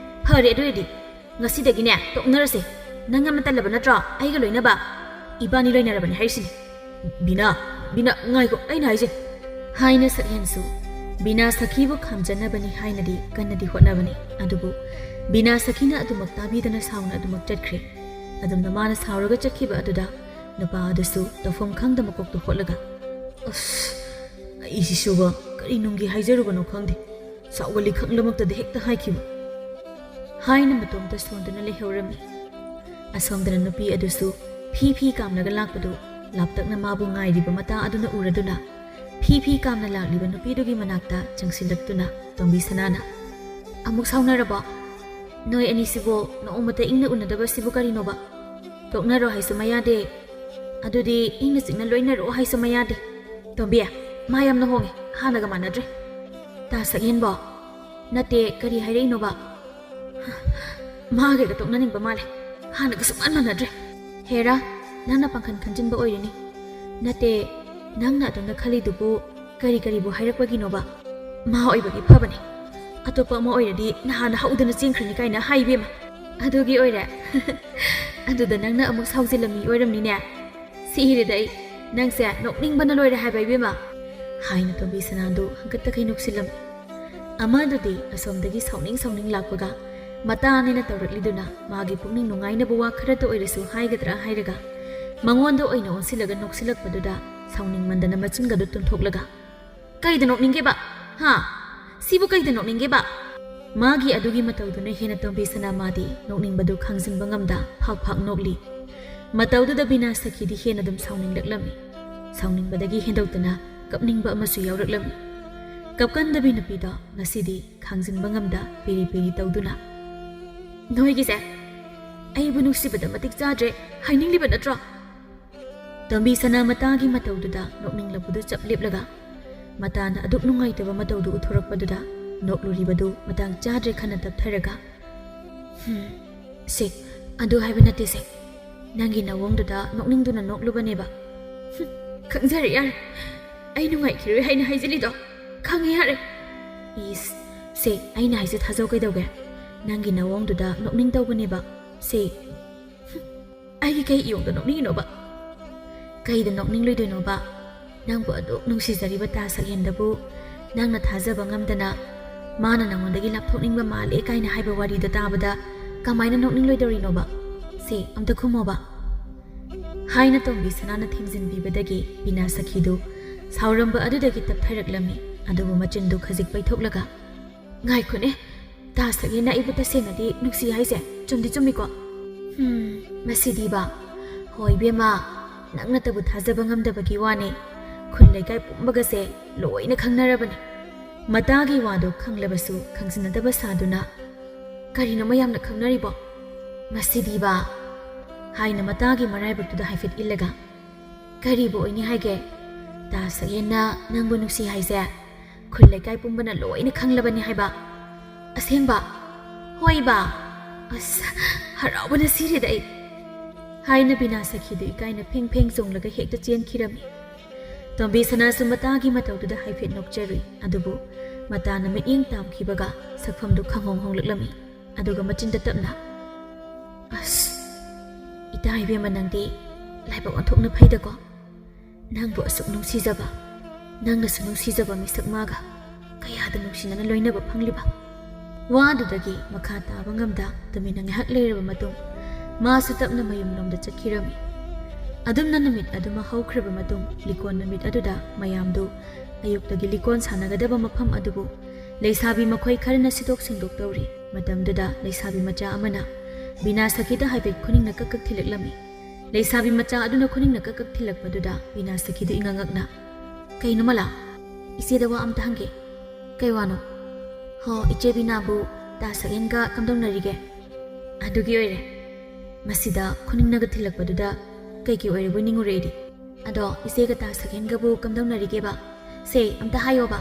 ꯐꯔꯦ ꯑꯗꯨꯑꯣꯏꯗꯤ ꯉꯁꯤꯗꯒꯤꯅꯦ ꯇꯣꯛꯅꯔꯁꯦ ꯅꯪ ꯑꯃ ꯇꯜꯂꯕ ꯅꯠꯇ꯭ꯔꯣ ꯑꯩꯒ ꯂꯣꯏꯅꯕ ꯏꯕꯥꯅꯤ ꯂꯣꯏꯅꯔꯕꯅꯤ ꯍꯥꯏꯔꯤꯁꯤꯅꯤ ꯕꯤꯅꯥ ꯉꯥꯏꯈꯣ ꯑꯩꯅ ꯍꯥꯏꯁꯦ ꯍꯥꯏꯅ ꯁꯛꯍꯦꯟꯁꯨ ꯕꯤꯅꯥ ꯁꯈꯤꯕꯨ ꯈꯥꯝꯖꯅꯕꯅꯤ ꯍꯥꯏꯅꯗꯤ ꯀꯟꯅꯗꯤ ꯍꯣꯠꯅꯕꯅꯤ ꯑꯗꯨꯕꯨ ꯕꯤꯅꯥ ꯁꯈꯤꯅ ꯑꯗꯨꯃꯛ ꯇꯥꯕꯤꯗꯅ ꯁꯥꯎꯅ ꯑꯗꯨꯃꯛ ꯆꯠꯈ꯭ꯔꯦ ꯑꯗꯨꯝꯅ ꯃꯥꯅ ꯁꯥꯎꯔꯒ ꯆꯠꯈꯤꯕ ꯑꯗꯨꯗ ꯅꯨꯄꯥ ꯑꯗꯨꯁꯨ ꯇꯧꯐꯝ ꯈꯪꯗ ꯃꯀꯣꯛꯇꯨ ꯍꯣꯠꯂꯒ ꯑꯩꯁꯤꯁꯨꯕ ꯀꯔꯤ ꯅꯨꯡꯒꯤ ꯍꯥꯏꯖꯔꯨꯕꯅꯣ ꯈꯪꯗꯦ ꯁꯥꯎꯒꯜꯂꯤ ꯈꯪꯂꯃꯛꯇꯗ ꯍꯦꯛꯇ ꯍꯥꯏꯈꯤꯕ ꯍꯥꯏꯅ ꯃꯇꯣꯝꯇ ꯁꯣꯟꯗꯨꯅ ꯂꯩꯍꯧꯔꯝꯃꯤ ꯑꯁꯣꯝꯗꯅ ꯅꯨꯄꯤ ꯑꯗꯨꯁꯨ ꯐꯤ ꯀꯥꯝꯂꯒ ꯂꯥꯛꯄꯗꯨ ꯂꯥꯞꯇꯛꯅ ꯃꯥꯕꯨ ꯉꯥꯏꯔꯤꯕ ꯃꯇꯥ ꯑꯗꯨꯅ ꯎꯔꯗꯨꯅ ꯐꯤ ꯀꯥꯝꯅ ꯂꯥꯛꯂꯤꯕ ꯅꯨꯄꯤꯗꯨꯒꯤ ꯃꯅꯥꯛꯇ ꯆꯪꯁꯤꯜꯂꯛꯇꯨꯅ ꯇꯣꯝꯕꯤ ꯁꯅꯥꯅ ꯑꯃꯨꯛ ꯁꯥꯎꯅꯔꯕꯣ ꯅꯣꯏ ꯑꯅꯤꯁꯤꯕꯨ ꯅꯣꯡꯃꯇ ꯏꯪꯅ ꯎꯅꯗꯕꯁꯤꯕꯨ ꯀꯔꯤꯅꯣꯕ ꯇꯣꯛꯅꯔꯣ ꯍꯥꯏꯁꯨ ꯃꯌꯥꯗꯦ ꯑꯗꯨꯗꯤ ꯏꯪꯅ ꯆꯤꯛꯅ ꯂꯣꯏꯅꯔꯣ ꯍꯥꯏꯁꯨ ꯃꯌꯥꯗꯦ ꯇꯣꯝꯕꯤ ꯃꯥ ꯌꯥꯝꯅ ꯍꯣꯡꯉꯦ ꯍꯥꯟꯅꯒ ꯃꯥꯟꯅꯗ꯭ꯔꯦ ꯇꯥ ꯁꯛꯍꯦꯟꯕꯣ ꯅꯠꯇꯦ ꯀꯔꯤ ꯍꯥꯏꯔꯛꯏꯅꯣꯕ ꯃꯥꯒꯩꯒ ꯇꯣꯛꯅꯅꯤꯡꯕ ꯃꯥꯜꯂꯦ ꯍꯥꯟꯅꯒ ꯁꯨꯛꯃꯥꯟ ꯃꯥꯟꯅꯗ꯭ꯔꯦ ꯍꯦꯔꯥ ꯅꯪꯅ ꯄꯥꯡꯈꯟ ꯈꯟꯖꯤꯟꯕ ꯑꯣꯏꯔꯤꯅꯤ ꯅꯠꯇꯦ ꯅꯪꯅ ꯑꯗꯨꯝꯅ ꯈꯜꯂꯤꯗꯨꯕꯨ ꯀꯔꯤꯕꯨ ꯍꯥꯏꯔꯛꯄꯒꯤꯅꯣꯕ ꯃꯥ ꯑꯣꯏꯕꯒꯤ ꯐꯕꯅꯤ ꯑꯇꯣꯞꯄ ꯑꯃ ꯑꯣꯏꯔꯗꯤ ꯅꯍꯥꯟꯅ ꯍꯧꯗꯅ ꯆꯦꯟꯈ꯭ꯔꯅꯤ ꯀꯥꯏꯅ ꯍꯥꯏꯕꯦꯝꯃ ꯑꯗꯨꯒꯤ ꯑꯣꯏꯔꯦ ꯑꯗꯨꯗ ꯅꯪꯅ ꯑꯃꯨꯛ ꯁꯥꯎꯖꯤꯜꯂꯝꯃꯤ ꯑꯣꯏꯔꯝꯅꯤꯅꯦ ꯁꯤꯔꯦꯗ ꯑꯩ ꯅꯪꯁꯦ ꯅꯣꯛꯅꯤꯡꯕꯅ ꯂꯣꯏꯔꯦ ꯍꯥꯏꯕ ꯏꯕꯦꯝꯃ ꯍꯥꯏꯅ ꯇꯣꯝꯕꯤ ꯁꯅꯥꯗꯨ ꯍꯪꯀꯠꯇꯈꯩ ꯅꯣꯛꯁꯤꯜꯂꯝꯃꯤ ꯑꯃꯗꯨꯗꯤ ꯑꯁꯣꯝꯗꯒꯤ ꯁꯥꯎꯅꯤꯡ ꯂꯥꯛꯄꯒ ꯃꯇꯥꯅꯦꯅ ꯇꯧꯔꯛꯂꯤꯗꯨꯅ ꯃꯥꯒꯤ ꯄꯨꯛꯅꯤꯡ ꯅꯨꯡꯉꯥꯏꯅꯕ ꯋꯥ ꯈꯔꯇ ꯑꯣꯏꯔꯁꯨ ꯍꯥꯏꯒꯗ꯭ꯔꯥ ꯍꯥꯏꯔꯒ ꯃꯉꯣꯟꯗ ꯑꯣꯏꯅ ꯑꯣꯟꯁꯤꯜꯂꯒ ꯅꯣꯛꯁꯤꯜꯂꯛꯄꯗꯨꯗ ꯁꯥꯎꯅꯤꯡꯃꯟꯗꯅ ꯃꯆꯤꯟꯒꯗꯨ ꯇꯨꯝꯊꯣꯛꯂꯒ ꯀꯩꯗ ꯅꯣꯛꯅꯤꯡꯒꯦꯕ ꯁꯤꯕꯨ ꯀꯩꯗ ꯅꯣꯛꯅꯤꯡꯒꯦꯕ ꯃꯥꯒꯤ ꯑꯗꯨꯒꯤ ꯃꯇꯧꯗꯨꯅ ꯍꯦꯟꯅ ꯇꯣꯝꯕꯤ ꯁꯅꯥ ꯃꯥꯗꯤ ꯅꯣꯛꯅꯤꯡꯕꯗꯨ ꯈꯪꯖꯤꯟꯕ ꯉꯝꯗ ꯐꯥꯛ ꯅꯣꯛꯂꯤ ꯃꯇꯧꯗꯨꯗ ꯕꯤꯅꯥ ꯁꯈꯤꯗꯤ ꯍꯦꯟꯅ ꯑꯗꯨꯝ ꯁꯥꯎꯅꯤꯡꯂꯛꯂꯝꯃꯤ ꯁꯥꯎꯅꯤꯡꯕꯗꯒꯤ ꯍꯦꯟꯗꯣꯛꯇꯅ ꯀꯞꯅꯤꯡꯕ ꯑꯃꯁꯨ ꯌꯥꯎꯔꯛꯂꯝꯃꯤ ꯀꯞꯀꯟꯗꯕꯤ ꯅꯨꯄꯤꯗꯣ ꯉꯁꯤꯗꯤ ꯈꯥꯡꯖꯤꯟꯕ ꯉꯝꯗ ꯄꯦꯔꯤ ꯇꯧꯗꯨꯅ ꯅꯣꯏꯒꯤꯁꯦ ꯑꯩꯕꯨ ꯅꯨꯡꯁꯤꯕꯗ ꯃꯇꯤꯛ ꯆꯥꯗ꯭ꯔꯦ ꯍꯥꯏꯅꯤꯡꯂꯤꯕ ꯅꯠꯇ꯭ꯔꯣ ꯇꯣꯝꯕꯤ ꯁꯅꯥ ꯃꯇꯥꯒꯤ ꯃꯇꯧꯗꯨꯗ ꯅꯣꯛꯅꯤꯡꯂꯛꯄꯗꯨ ꯆꯞ ꯂꯦꯞꯂꯒ ꯃꯇꯥꯅ ꯑꯗꯨꯛ ꯅꯨꯡꯉꯥꯏꯇꯕ ꯃꯇꯧꯗꯨ ꯎꯠꯊꯣꯔꯛꯄꯗꯨꯗ ꯅꯣꯛꯂꯨꯔꯤꯕꯗꯨ ꯃꯇꯥꯡ ꯆꯥꯗ꯭ꯔꯦ ꯈꯟꯅ ꯇꯞꯊꯔꯒ ꯁꯦ ꯑꯗꯨ ꯍꯥꯏꯕ ꯅꯠꯇꯦ ꯁꯦ ꯅꯪꯒꯤ ꯅꯋꯣꯡꯗꯨꯗ ꯅꯣꯛꯅꯤꯡꯗꯨꯅ ꯅꯣꯛꯂꯨꯕꯅꯦꯕ ꯈꯪꯖꯔꯦ ꯌꯥꯔꯦ ꯑꯩ ꯅꯨꯡꯉꯥꯏꯈꯤꯔꯣꯏ ꯍꯥꯏꯅ ꯍꯥꯏꯖꯤꯜꯂꯤꯗꯣ ꯈꯪꯉꯦ ꯌꯥꯔꯦ ꯏꯁ ꯁꯦ ꯑꯩꯅ ꯍꯥꯏꯁꯦ ꯊꯥꯖꯧ ꯀꯩꯗꯧꯒꯦ ꯅꯪꯒꯤ ꯅꯋꯣꯡꯗꯨꯗ ꯅꯣꯛꯅꯤꯡ ꯇꯧꯕꯅꯦꯕ ꯁꯦ ꯑꯩꯒꯤ ꯀꯩ ꯏꯌꯣꯡꯗ ꯅꯣꯛꯅꯤꯡꯉꯤꯅꯣꯕ ꯀꯩꯗ ꯅꯣꯛꯅꯤꯡꯂꯣꯏꯗꯣꯏꯅꯣꯕ ꯅꯪꯕꯨ ꯑꯗꯨꯛ ꯅꯨꯡꯁꯤꯖꯔꯤꯕ ꯇꯥ ꯁꯛꯍꯦꯟꯗꯕꯨ ꯅꯪꯅ ꯊꯥꯖꯕ ꯉꯝꯗꯅ ꯃꯥꯅ ꯅꯉꯣꯟꯗꯒꯤ ꯂꯥꯞꯊꯣꯛꯅꯤꯡꯕ ꯃꯥꯜꯂꯦ ꯀꯥꯏꯅ ꯍꯥꯏꯕ ꯋꯥꯔꯤꯗ ꯇꯥꯕꯗ ꯀꯃꯥꯏꯅ ꯅꯣꯛꯅꯤꯡꯂꯣꯏꯗꯧꯔꯤꯅꯣꯕ ꯁꯦ ꯑꯝꯇ ꯈꯨꯝꯃꯣꯕ ꯍꯥꯏꯅ ꯇꯣꯝꯕꯤ ꯁꯅꯥꯅ ꯊꯦꯝꯖꯤꯟꯕꯤꯕꯗꯒꯤ ꯕꯤꯅꯥ ꯁꯈꯤꯗꯨ ꯁꯥꯎꯔꯝꯕ ꯑꯗꯨꯗꯒꯤ ꯇꯞꯊꯔꯛꯂꯝꯃꯤ ꯑꯗꯨꯕꯨ ꯃꯆꯤꯟꯗꯨ ꯈꯖꯤꯛ ꯄꯩꯊꯣꯛꯂꯒ ꯉꯥꯏꯈꯣꯅꯦ ꯇꯥ ꯁꯛꯍꯦꯟꯅ ꯑꯩꯕꯨ ꯇꯁꯦꯡꯅꯗꯤ ꯅꯨꯡꯁꯤ ꯍꯥꯏꯁꯦ ꯆꯨꯝꯗꯤ ꯆꯨꯝꯃꯤꯀꯣ? ꯃꯁꯤꯗꯤꯕ ꯍꯣꯏ ꯏꯕꯦꯝꯃ ꯅꯪꯅꯇꯕꯨ ꯊꯥꯖꯕ ꯉꯝꯗꯕꯒꯤ ꯋꯥꯅꯤ ꯈꯨꯟ ꯂꯩꯀꯥꯏ ꯄꯨꯝꯕꯒꯁꯦ ꯂꯣꯏꯅ ꯈꯪꯅꯔꯕꯅꯤ ꯃꯇꯥꯒꯤ ꯋꯥꯗꯣ ꯈꯪꯂꯕꯁꯨ ꯈꯪꯖꯤꯟꯅꯗꯕ ꯁꯥꯗꯨꯅ ꯀꯔꯤꯅꯣ ꯃꯌꯥꯝꯅ ꯈꯪꯅꯔꯤꯕꯣ ꯃꯁꯤꯗꯤꯕ ꯍꯥꯏꯅ ꯃꯇꯥꯒꯤ ꯃꯔꯥꯏꯕꯛꯇꯨꯗ ꯍꯥꯏꯐꯦꯠ ꯏꯜꯂꯒ ꯀꯔꯤꯕꯨ ꯑꯣꯏꯅꯤ ꯍꯥꯏꯒꯦ ꯇꯥ ꯁꯛꯍꯦꯟꯅ ꯅꯪꯕꯨ ꯅꯨꯡꯁꯤ ꯍꯥꯏꯁꯦ ꯈꯨꯟ ꯂꯩꯀꯥꯏ ꯄꯨꯝꯕꯅ ꯂꯣꯏꯅ ꯈꯪꯂꯕꯅꯤ ꯍꯥꯏꯕ ꯑꯁꯦꯡꯕ ꯍꯣꯏꯕ ꯑꯁ ꯍꯔꯥꯎꯕꯅ ꯁꯤꯔꯦꯗ ꯑꯩ ꯍꯥꯏꯅ ꯕꯤꯅꯥ ꯁꯈꯤꯗꯨ ꯏꯀꯥꯏꯅ ꯐꯦꯡ ꯐꯦꯡ ꯆꯣꯡꯂꯒ ꯍꯦꯛꯇ ꯆꯦꯟꯈꯤꯔꯝꯃꯤ ꯇꯣꯝꯕꯤ ꯁꯅꯥꯁꯨ ꯃꯇꯥꯒꯤ ꯃꯇꯧꯗꯨꯗ ꯍꯥꯏꯐꯦꯠ ꯅꯣꯛꯆꯔꯨꯏ ꯑꯗꯨꯕꯨ ꯃꯇꯥꯅ ꯃꯤꯠꯌꯦꯡ ꯇꯥꯝꯈꯤꯕꯒ ꯁꯛꯐꯝꯗꯨ ꯈꯪꯍꯣꯡ ꯍꯣꯡꯂꯛꯂꯝꯃꯤ ꯑꯗꯨꯒ ꯃꯆꯤꯟꯗ ꯇꯞꯅ ꯑꯁ ꯏꯇꯥ ꯏꯕꯦꯝꯃ ꯅꯪꯗꯤ ꯂꯥꯏꯕꯛ ꯑꯣꯟꯊꯣꯛꯅ ꯐꯩꯗꯀꯣ ꯅꯪꯕꯨ ꯑꯁꯨꯛ ꯅꯨꯡꯁꯤꯖꯕ ꯅꯪꯅꯁꯨ ꯅꯨꯡꯁꯤꯖꯕ ꯃꯤꯁꯛ ꯃꯥꯒ ꯀꯌꯥꯗ ꯅꯨꯡꯁꯤꯅꯅ ꯂꯣꯏꯅꯕ ꯐꯪꯂꯤꯕ ꯋꯥꯗꯨꯗꯒꯤ ꯃꯈꯥ ꯇꯥꯕ ꯉꯝꯗ ꯇꯨꯃꯤꯟꯅ ꯉꯥꯏꯍꯥꯛ ꯂꯩꯔꯕ ꯃꯇꯨꯡ ꯃꯥꯁꯨ ꯇꯞꯅ ꯃꯌꯨꯝꯂꯣꯝꯗ ꯆꯠꯈꯤꯔꯝꯃꯤ ꯑꯗꯨꯝꯅ ꯅꯨꯃꯤꯠ ꯑꯗꯨꯃ ꯍꯧꯈ꯭ꯔꯕ ꯃꯇꯨꯡ ꯂꯤꯀꯣꯟ ꯅꯨꯃꯤꯠ ꯑꯗꯨꯗ ꯃꯌꯥꯝꯗꯨ ꯑꯌꯨꯛꯇꯒꯤ ꯂꯤꯀꯣꯟ ꯁꯥꯟꯅꯒꯗꯕ ꯃꯐꯝ ꯑꯗꯨꯕꯨ ꯂꯩꯁꯥꯕꯤ ꯃꯈꯣꯏ ꯈꯔꯅ ꯁꯤꯗꯣꯛ ꯁꯤꯡꯗꯣꯛ ꯇꯧꯔꯤ ꯃꯇꯝꯗꯨꯗ ꯂꯩꯁꯥꯕꯤ ꯃꯆꯥ ꯑꯃꯅ ꯕꯤꯅꯥ ꯁꯈꯤꯗ ꯍꯥꯏꯐꯦꯠ ꯈꯨꯅꯤꯡꯅ ꯀꯛ ꯊꯤꯜꯂꯛꯂꯝꯃꯤ ꯂꯩꯁꯥꯕꯤ ꯃꯆꯥ ꯑꯗꯨꯅ ꯈꯨꯅꯤꯡꯅ ꯀꯛ ꯊꯤꯜꯂꯛꯄꯗꯨꯗ ꯕꯤꯅꯥ ꯁꯈꯤꯗꯨ ꯏꯉꯛꯉꯛꯅ ꯀꯩꯅꯣ ꯃꯂꯥ ꯏꯆꯦꯗ ꯋꯥ ꯑꯝꯇ ꯍꯪꯒꯦ ꯀꯩ ꯋꯥꯅꯣ ꯍꯣ ꯏꯆꯦ ꯕꯤꯅꯥꯕꯨ ꯇꯥ ꯁꯛꯍꯦꯟꯒ ꯀꯝꯗꯧꯅꯔꯤꯒꯦ ꯑꯗꯨꯒꯤ ꯑꯣꯏꯔꯦ ꯃꯁꯤꯗ ꯈꯨꯅꯤꯡꯅꯒ ꯊꯤꯜꯂꯛꯄꯗꯨꯗ ꯀꯩꯒꯤ ꯑꯣꯏꯔꯕꯣꯏ ꯅꯤꯡꯉꯨꯔꯦꯗꯤ ꯑꯗꯣ ꯏꯆꯦꯒ ꯇꯥ ꯁꯛꯍꯦꯟꯒꯕꯨ ꯀꯝꯗꯧꯅꯔꯤꯒꯦꯕ ꯁꯦ ꯑꯝꯇ ꯍꯥꯏꯌꯣꯕ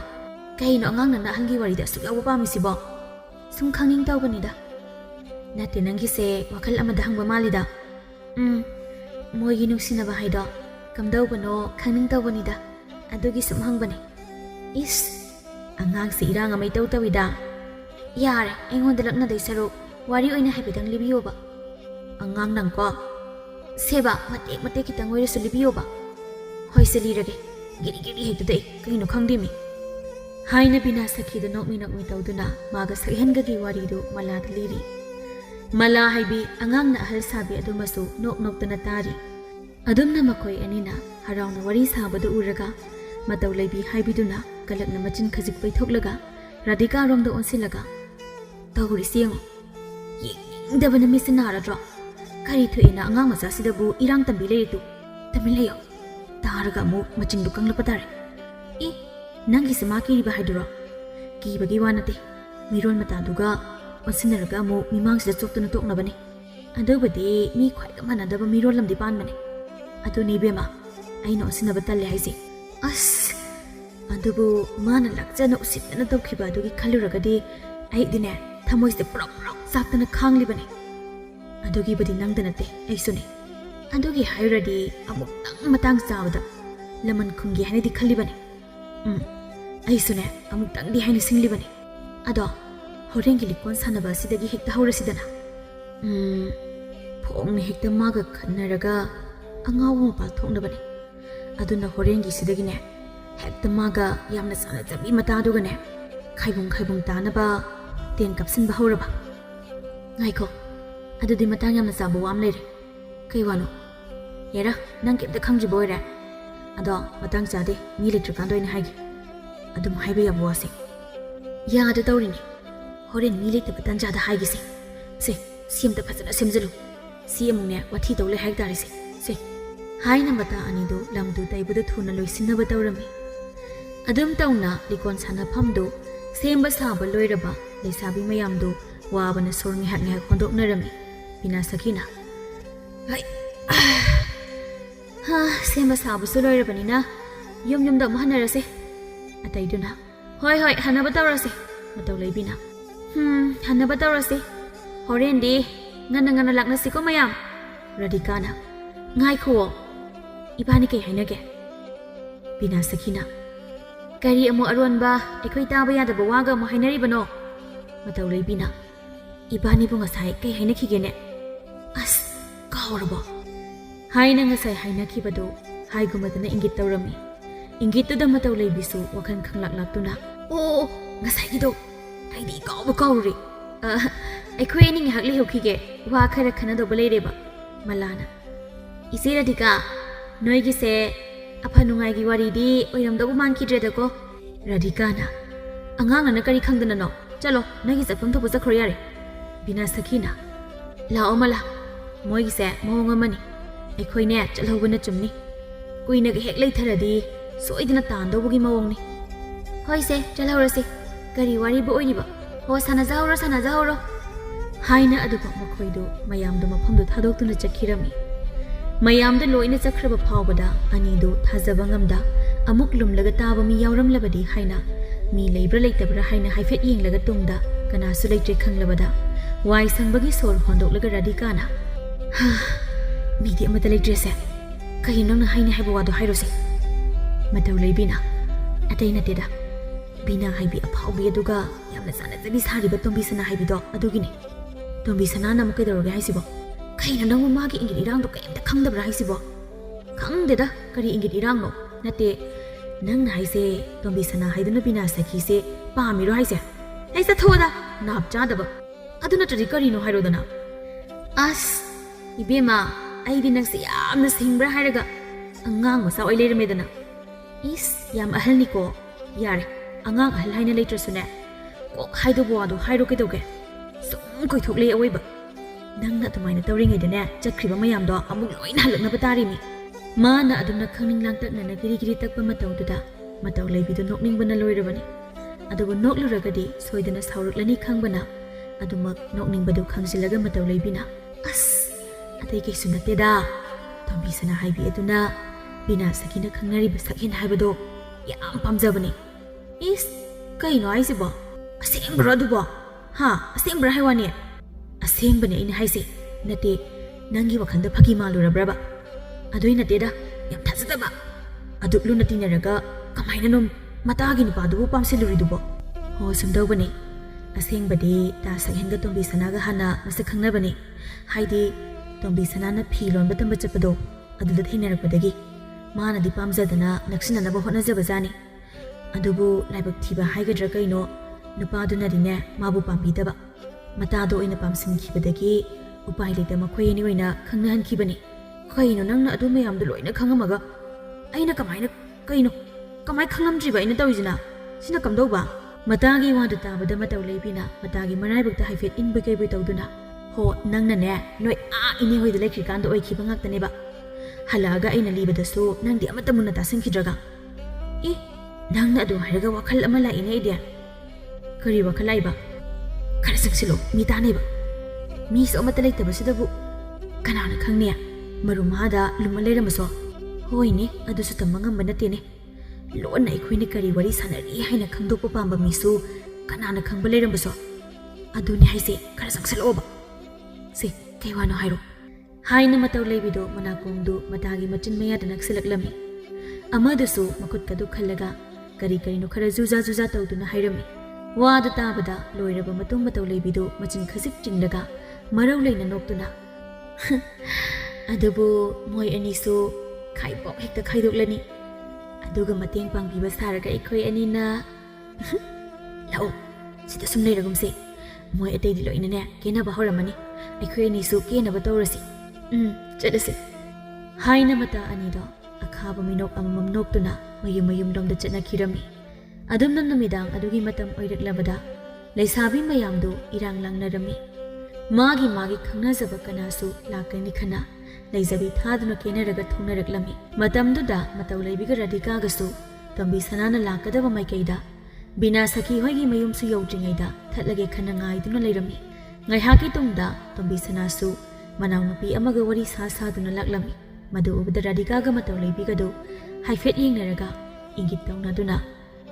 ꯀꯩꯅꯣ ꯑꯉꯥꯡꯅ ꯑꯍꯜꯒꯤ ꯋꯥꯔꯤꯗ ꯑꯁꯨꯛ ꯌꯥꯎꯕ ꯄꯥꯝꯃꯤꯁꯤꯕꯣ ꯁꯨꯝ ꯈꯪꯅꯤꯡ ꯇꯧꯕꯅꯤꯗ ꯅꯠꯇꯦ ꯅꯪꯒꯤꯁꯦ ꯋꯥꯈꯜ ꯑꯃꯗ ꯍꯪꯕ ꯃꯥꯜꯂꯤꯗ ꯃꯣꯏꯒꯤ ꯅꯨꯡꯁꯤꯅꯕ ꯍꯥꯏꯗꯣ ꯀꯝꯗꯧꯕꯅꯣ ꯈꯪꯅꯤꯡ ꯇꯧꯕꯅꯤꯗ ꯑꯗꯨꯒꯤ ꯁꯨꯝ ꯍꯪꯕꯅꯦ ꯏꯁ ꯑꯉꯥꯡꯁꯦ ꯏꯔꯥꯡ ꯑꯃ ꯏꯇꯧ ꯇꯧꯏꯗ ꯌꯥꯔꯦ ꯑꯩꯉꯣꯟꯗ ꯂꯛꯅꯗꯣꯏ ꯁꯔꯨꯛ ꯋꯥꯔꯤ ꯑꯣꯏꯅ ꯍꯥꯏꯐꯦꯠꯇꯪ ꯂꯤꯕꯤꯌꯣꯕ ꯑꯉꯥꯡ ꯅꯪꯀꯣ ꯁꯦꯕ ꯃꯇꯦꯛ ꯃꯇꯦꯛ ꯈꯤꯇꯪ ꯑꯣꯏꯔꯁꯨ ꯂꯤꯕꯤꯌꯣꯕ ꯍꯣꯏꯁꯦ ꯂꯤꯔꯒꯦ ꯒꯤꯔꯤ ꯒꯤꯔꯤ ꯍꯦꯛꯇꯨꯗ ꯀꯩꯅꯣ ꯈꯪꯗꯦꯃꯤ ꯍꯥꯏꯅ ꯕꯤꯅꯥ ꯁꯈꯤꯗ ꯅꯣꯛꯃꯤ ꯅꯣꯛꯃꯤ ꯇꯧꯗꯨꯅ ꯃꯥꯒ ꯁꯛꯍꯦꯟꯒꯒꯤ ꯋꯥꯔꯤꯗꯨ ꯃꯂꯥꯗ ꯂꯤꯔꯤ ꯃꯂꯥ ꯍꯥꯏꯕꯤ ꯑꯉꯥꯡꯅ ꯑꯍꯜ ꯁꯥꯕꯤ ꯑꯗꯨꯃꯁꯨ ꯅꯣꯛ ꯅꯣꯛꯇꯅ ꯇꯥꯔꯤ ꯑꯗꯨꯝꯅ ꯃꯈꯣꯏ ꯑꯅꯤꯅ ꯍꯔꯥꯎꯅ ꯋꯥꯔꯤ ꯁꯥꯕꯗꯨ ꯎꯔꯒ ꯃꯇꯧ ꯂꯩꯕꯤ ꯍꯥꯏꯕꯤꯗꯨꯅ ꯀꯂꯛꯅ ꯃꯆꯤꯟ ꯈꯖꯤꯛ ꯄꯩꯊꯣꯛꯂꯒ ꯔꯥꯙꯤꯀꯥꯔꯣꯝꯗ ꯑꯣꯟꯁꯤꯜꯂꯒ ꯇꯧꯔꯤꯁꯤ ꯌꯦꯡꯉꯣ ꯌꯦꯡꯅꯤꯡꯗꯕꯅ ꯃꯤꯠꯁꯦ ꯅꯥꯔꯗ꯭ꯔꯣ ꯀꯔꯤ ꯊꯣꯛꯑꯦꯅ ꯑꯉꯥꯡ ꯃꯆꯥꯁꯤꯗꯕꯨ ꯏꯔꯥꯡ ꯇꯝꯕꯤ ꯂꯩꯔꯤꯗꯨ ꯇꯝꯃꯤꯟ ꯂꯩꯌꯣ ꯇꯥꯔꯒ ꯑꯃꯨꯛ ꯃꯆꯤꯟꯗꯨ ꯀꯪꯂꯛꯄ ꯇꯥꯔꯦ ꯅꯪꯒꯤꯁꯦ ꯃꯥ ꯀꯤꯔꯤꯕ ꯍꯥꯏꯗꯨꯔꯣ ꯀꯤꯕꯒꯤ ꯋꯥ ꯅꯠꯇꯦ ꯃꯤꯔꯣꯟ ꯃꯇꯥꯗꯨꯒ ꯑꯣꯟꯁꯤꯟꯅꯔꯒ ꯑꯃꯨꯛ ꯃꯤꯃꯥꯡꯁꯤꯗ ꯆꯣꯞꯇꯨꯅ ꯇꯣꯛꯅꯕꯅꯤ ꯑꯗꯨꯕꯨꯗꯤ ꯃꯤ ꯈ꯭ꯋꯥꯏꯒ ꯃꯥꯟꯅꯗꯕ ꯃꯤꯔꯣꯜ ꯂꯝꯗꯤ ꯄꯥꯟꯕꯅꯦ ꯑꯗꯨꯅꯤ ꯏꯕꯦꯝꯃ ꯑꯩꯅ ꯑꯣꯟꯁꯤꯟꯅꯕ ꯇꯜꯂꯦ ꯍꯥꯏꯁꯦ ꯑꯁ ꯑꯗꯨꯕꯨ ꯃꯥꯅ ꯂꯥꯛꯆꯅ ꯎꯁꯤꯠꯇꯅ ꯇꯧꯈꯤꯕ ꯑꯗꯨꯒꯤ ꯈꯜꯂꯨꯔꯒꯗꯤ ꯑꯩꯗꯤꯅꯦ ꯊꯃꯣꯏꯁꯤꯗ ꯄꯨꯔꯞ ꯄꯨꯔꯞ ꯆꯥꯛꯇꯅ ꯈꯥꯡꯂꯤꯕꯅꯦ ꯑꯗꯨꯒꯤꯕꯨꯗꯤ ꯅꯪꯗ ꯅꯠꯇꯦ ꯑꯩꯁꯨꯅꯦ ꯑꯗꯨꯒꯤ ꯍꯥꯏꯔꯨꯔꯗꯤ ꯑꯃꯨꯛꯇꯪ ꯃꯇꯥꯡ ꯆꯥꯕꯗ ꯂꯃꯟ ꯈꯨꯝꯒꯦ ꯍꯥꯏꯅꯗꯤ ꯈꯜꯂꯤꯕꯅꯦ ꯑꯩꯁꯨꯅꯦ ꯑꯃꯨꯛꯇꯪꯗꯤ ꯍꯥꯏꯅ ꯁꯤꯡꯂꯤꯕꯅꯦ ꯑꯗꯣ ꯍꯣꯔꯦꯟꯒꯤ ꯂꯤꯀꯣꯟ ꯁꯥꯟꯅꯕ ꯑꯁꯤꯗꯒꯤ ꯍꯦꯛꯇ ꯍꯧꯔꯁꯤꯗꯅ ꯐꯣꯡꯅ ꯍꯦꯛꯇ ꯃꯥꯒ ꯈꯠꯅꯔꯒ ꯑꯉꯥꯎꯕ ꯃꯄꯥꯜ ꯊꯣꯛꯅꯕꯅꯦ ꯑꯗꯨꯅ ꯍꯣꯔꯦꯟꯒꯤꯁꯤꯗꯒꯤꯅꯦ ꯍꯦꯛꯇ ꯃꯥꯒ ꯌꯥꯝꯅ ꯆꯥꯟꯅꯖꯕꯤ ꯃꯇꯥꯗꯨꯒꯅꯦ ꯈꯥꯏꯕꯨꯡ ꯇꯥꯅꯕ ꯇꯦꯟ ꯀꯥꯞꯁꯤꯟꯕ ꯍꯧꯔꯕ ꯉꯥꯏꯈꯣ ꯑꯗꯨꯗꯤ ꯃꯇꯥꯡ ꯌꯥꯝꯅ ꯆꯥꯕ ꯋꯥ ꯑꯃ ꯂꯩꯔꯦ ꯀꯩ ꯋꯥꯅꯣ ꯌꯥꯔꯥ ꯅꯪ ꯀꯩꯝꯇ ꯈꯪꯗ꯭ꯔꯤꯕ ꯑꯣꯏꯔꯦ ꯑꯗꯣ ꯃꯇꯥꯡ ꯆꯥꯗꯦ ꯃꯤ ꯂꯩꯇ꯭ꯔꯀꯥꯟꯗ ꯑꯣꯏꯅ ꯍꯥꯏꯒꯦ ꯑꯗꯨꯝ ꯍꯥꯏꯕ ꯌꯥꯕ ꯋꯥꯁꯦ ꯌꯥꯗ ꯇꯧꯔꯤꯅꯤ ꯍꯣꯔꯦꯟ ꯃꯤ ꯂꯩꯇꯕ ꯇꯥꯟꯖꯥꯗ ꯍꯥꯏꯒꯦꯁꯦ ꯁꯤ ꯑꯝꯇ ꯐꯖꯅ ꯁꯦꯝꯖꯤꯜꯂꯨ ꯁꯤ ꯑꯃꯨꯛꯅꯦ ꯋꯥꯊꯤ ꯇꯧ ꯂꯩ ꯍꯥꯏꯇꯥꯔꯦꯁꯦ ꯁꯦ ꯍꯥꯏꯅ ꯃꯇꯥ ꯑꯅꯤꯗꯨ ꯂꯝꯗꯨ ꯇꯩꯕꯗ ꯊꯨꯅ ꯂꯣꯏꯁꯤꯟꯅꯕ ꯇꯧꯔꯝꯃꯤ ꯑꯗꯨꯝ ꯇꯧꯅ ꯂꯤꯀꯣꯟ ꯁꯥꯟꯅꯐꯝꯗꯨ ꯁꯦꯝꯕ ꯁꯥꯕ ꯂꯣꯏꯔꯕ ꯂꯩꯁꯥꯕꯤ ꯃꯌꯥꯝꯗꯨ ꯋꯥꯕꯅ ꯁꯣꯔ ꯉꯥꯏꯍꯥꯛ ꯉꯥꯏꯍꯥꯛ ꯍꯣꯟꯗꯣꯛꯅꯔꯝꯃꯤ ꯕꯤꯅꯥ ꯁꯈꯤꯅ ꯁꯦꯝꯕ ꯁꯥꯕꯁꯨ ꯂꯣꯏꯔꯕꯅꯤꯅ ꯌꯨꯝꯗ ꯑꯃꯨꯛ ꯍꯟꯅꯔꯁꯦ ꯑꯇꯩꯗꯨꯅ ꯍꯣꯏ ꯍꯟꯅꯕ ꯇꯧꯔꯁꯦ ꯃꯇꯧ ꯂꯩꯕꯤꯅ ꯍꯟꯅꯕ ꯇꯧꯔꯁꯦ ꯍꯣꯔꯦꯟꯗꯤ ꯉꯟꯅ ꯂꯥꯛꯅꯁꯤꯀꯣ ꯃꯌꯥꯝ ꯔꯥꯙꯤꯀꯥꯅ ꯉꯥꯏꯈꯨꯑꯣ ꯏꯕꯥꯅꯤ ꯀꯩ ꯍꯥꯏꯅꯒꯦ ꯕꯤꯅꯥ ꯁꯈꯤꯅ ꯀꯔꯤ ꯑꯃꯨꯛ ꯑꯔꯣꯟꯕ ꯑꯩꯈꯣꯏ ꯇꯥꯕ ꯌꯥꯗꯕ ꯋꯥꯒ ꯑꯃꯨꯛ ꯍꯥꯏꯅꯔꯤꯕꯅꯣ ꯃꯇꯧ ꯂꯩꯕꯤꯅ ꯏꯕꯥꯅꯤꯕꯨ ꯉꯁꯥꯏ ꯀꯩ ꯍꯥꯏꯅꯈꯤꯒꯦꯅꯦ ꯑꯁ ꯀꯥꯎꯔꯕꯣ ꯍꯥꯏꯅ ꯉꯁꯥꯏ ꯍꯥꯏꯅꯈꯤꯕꯗꯨ ꯍꯥꯏꯒꯨꯝꯕꯗꯅ ꯏꯪꯒꯤꯠ ꯇꯧꯔꯝꯃꯤ ꯏꯪꯒꯤꯠꯇꯨꯗ ꯃꯇꯧ ꯂꯩꯕꯤꯁꯨ ꯋꯥꯈꯜ ꯈꯪꯂꯛꯇꯨꯅ ꯑꯣ ꯉꯁꯥꯏꯒꯤꯗꯣ ꯑꯩꯗꯤ ꯀꯥꯎꯔꯨꯔꯦ ꯑꯩꯈꯣꯏ ꯑꯅꯤ ꯉꯥꯏꯍꯥꯛ ꯂꯩꯍꯧꯈꯤꯒꯦ ꯋꯥ ꯈꯔ ꯈꯟꯅꯗꯧꯕ ꯂꯩꯔꯦꯕ ꯃꯂꯥꯅ ꯏꯆꯦ ꯔꯥꯙꯤꯀꯥ ꯅꯣꯏꯒꯤꯁꯦ ꯑꯐ ꯅꯨꯡꯉꯥꯏꯒꯤ ꯋꯥꯔꯤꯗꯤ ꯑꯣꯏꯔꯝꯗꯧꯕ ꯃꯥꯟꯈꯤꯗ꯭ꯔꯦꯗꯀꯣ ꯔꯥꯙꯤꯀꯥꯅ ꯑꯉꯥꯡꯅ ꯀꯔꯤ ꯈꯪꯗꯅꯅꯣ चलो नगी चफम थोप चखरो यारे बिना सखीना लाओ मला मोइसे मवंग अमनी अखोइने चलहौबना चुमनी कुइना हेक लेथरदी सोइदना तांदोबगी मवंगनी होइसे चलहौरसे करी वारीबो ओइरिबा हो सानाजाहौरो हाइना अदुबा मखोइदो मयामदो मफमदो थादोक्तुना चखिरमी मयामदो लोइना चखरबा फावबदा अनिदो थाजबा ngamदा अमुक लुमलगा ताबा मी यावरमलबदी हाइना मी लेब्रा लेतबरा हाइना हाइफेट येंगलगा तुंगदा कनासु लेत्रे खंगलबदा वाई संबगी सोर होंदोकलगा राधिकाना हा मीदी अमता लेत्रेसे कहिनो न हाइना हाइबा वादो हाइरोसे मतौ लेबिना अतै नतेदा बिना हाइबी अफाउबी अदुगा यामना सानाजबी सारिबा तोंबीसना हाइबिदो अदुगिनी तोंबीसना नम कैदौरगे हाइसिबो कहिनो नंग मागी इंगित इरांगदो कैमता खंगदबरा हाइसिबो खंगदेदा करी इंगित इरांगनो नते नंग हाइसे तोंबीसना हाइदुना बिना सखीसे पामिरो हाइसे ऐसा थोदा नाप चादबा अदुना तरी करिनो हाइरोदना अस इबेमा आइदि नंगसे यामना सिंब्रा हाइरगा अंगांग मसा ओइ लेरमेदना इस याम अहलनिको यारे अंगांग अहल हाइना लेट्रसुने कोक हाइदोबो वादो हाइरो केदोगे सुम कोइथोकले अवैबा नंगना अदुमाइना तौरिङैदने चखरिबा मयामदो अमुक लोइना हलकनबा तारिमी माना अदुमना खंगनिंग लांतकनना गिरी तकपा मतौदुदा मतौ लेबिदो नोकनिंगबना लोइरबनी अदुबु नोकलुरगदी सोइदना साउरुक्लनी खंगबना अदुमक नोकनिंगबदु खंगजिलगा मतौ लेबिना अस अतै कैसु नतेदा तोंबीसना हाइबी अदुना बिना सखीना खंगनरिबा सखीन हाइबदो याम पामजबनी इस कइनो हाइसिबो असेंब्रा दुबो हा असेंब्रा हाइवानी असेंबने इन हाइसे नते नंगी वखंदा फगी मालुरब्राबा अदुइ नतेदा याम थाजदबा अदुक्लु नतिनरगा कमाइना नुम मतागी नुपादुबु पामसिलुरिदुबो हो सुमदौबनी असेंबदे ता सखीनगा तोंबीसनागा हाना मसक खंगनबनी हाइदि तोंबीसनाना फी लोनबा तंबा चपदो अदुदा थेनरपदगी मानदि पामजदना नक्सिननबा होनजबजानी अदुबु लाइबक थिबा हाइगद्रा कइनो नुपादुनदिने माबु पामबिदबा मतादो ओइना पामसिनखिबदगी उपाय लेते मखोयनि ओइना खंगनहनखिबनी कइनो नंगना अदु मयामदो लोइना खंगमगा अइना कमाय खंगलमद्रिबा अइना तौइजना सिना कमदौबा मतागी वादु ताबदा मतौ लेबिना मतागी मराइबक्ता हाइफेट इनबे कइबे तौदुना हो नंगनाने नोइ आ इने होइदा लेखिकांदो ओइखिबा ngaktaneba हलागा अइना लिबदसु नंगदि अमता मुना तासंखिद्रगा ए नंगना अदु हाइरगा वखल अमा लाइने इदे करी वखल आइबा खरा संगसिलो मी तानेबा मी सो अमता लेतबसिदबु कनाना खंगने मरुमादा लुमा लेरमसो होइने अदुसु तमंगम नतेने लोना अखोइने करी वरी सानरी हाइना खंगदोपा पांबा मिसु कनाना खंगबा लेरमसो अदुनि हाइसे खरा संगसलोबा से कैवानो हाइरो हाइना मतौ लेबिदो मनाकोंदु मतागी मचिन मयादा नक्सिलक्लमी अमदसु मखुत्कदु खल्लगा करी करिनो खरा जुजा तौदुना हाइरमी वादु ताबदा लोइरबा मतुंग मतौ लेबिदो मचिन खसिक चिंगलगा मरौ लेना नोक्तुना अदुबु मोय अनिसु खाइबो हेक्ता खाइदोक्लनी अदुगा मतेंग पांगबिबा सारगा अखोय अनिना लाओ सिदा सुम लेरगुमसे मोय अतैदि लोइनाने केनाबा हौरमनी अखोय अनिसु केनाबा तौरसी चलसे हाइना मता अनिदो अखाबा मिनोक अममम नोक्तुना मयुम लोमदा चनखिरमी अदुमना नमिदांग अदुगी मतम ओइरक्लबदा लैसाबी मयामदो इरांग लांगनरमी मागी खंगनाजबा कनासु लाकनी खना लैजबी थादुना केनरगा थोंनरक्लमी मतमदुदा मतौ लेबिगा राधिकागसु तोंबीसनाना लाकदबा माइकैदा बिना सखी होइगी मयुमसु यौद्रिङैदा थतलगे खना ngaiduna लेरमी ngaihaki tungda तोंबीसनासु मनाउनुपी अमगा वरी सासादुना लाक्लमी मदु उबदा राधिकागा मतौ लेबिगदो हाइफेट येंगनरगा इंगित तौनादुना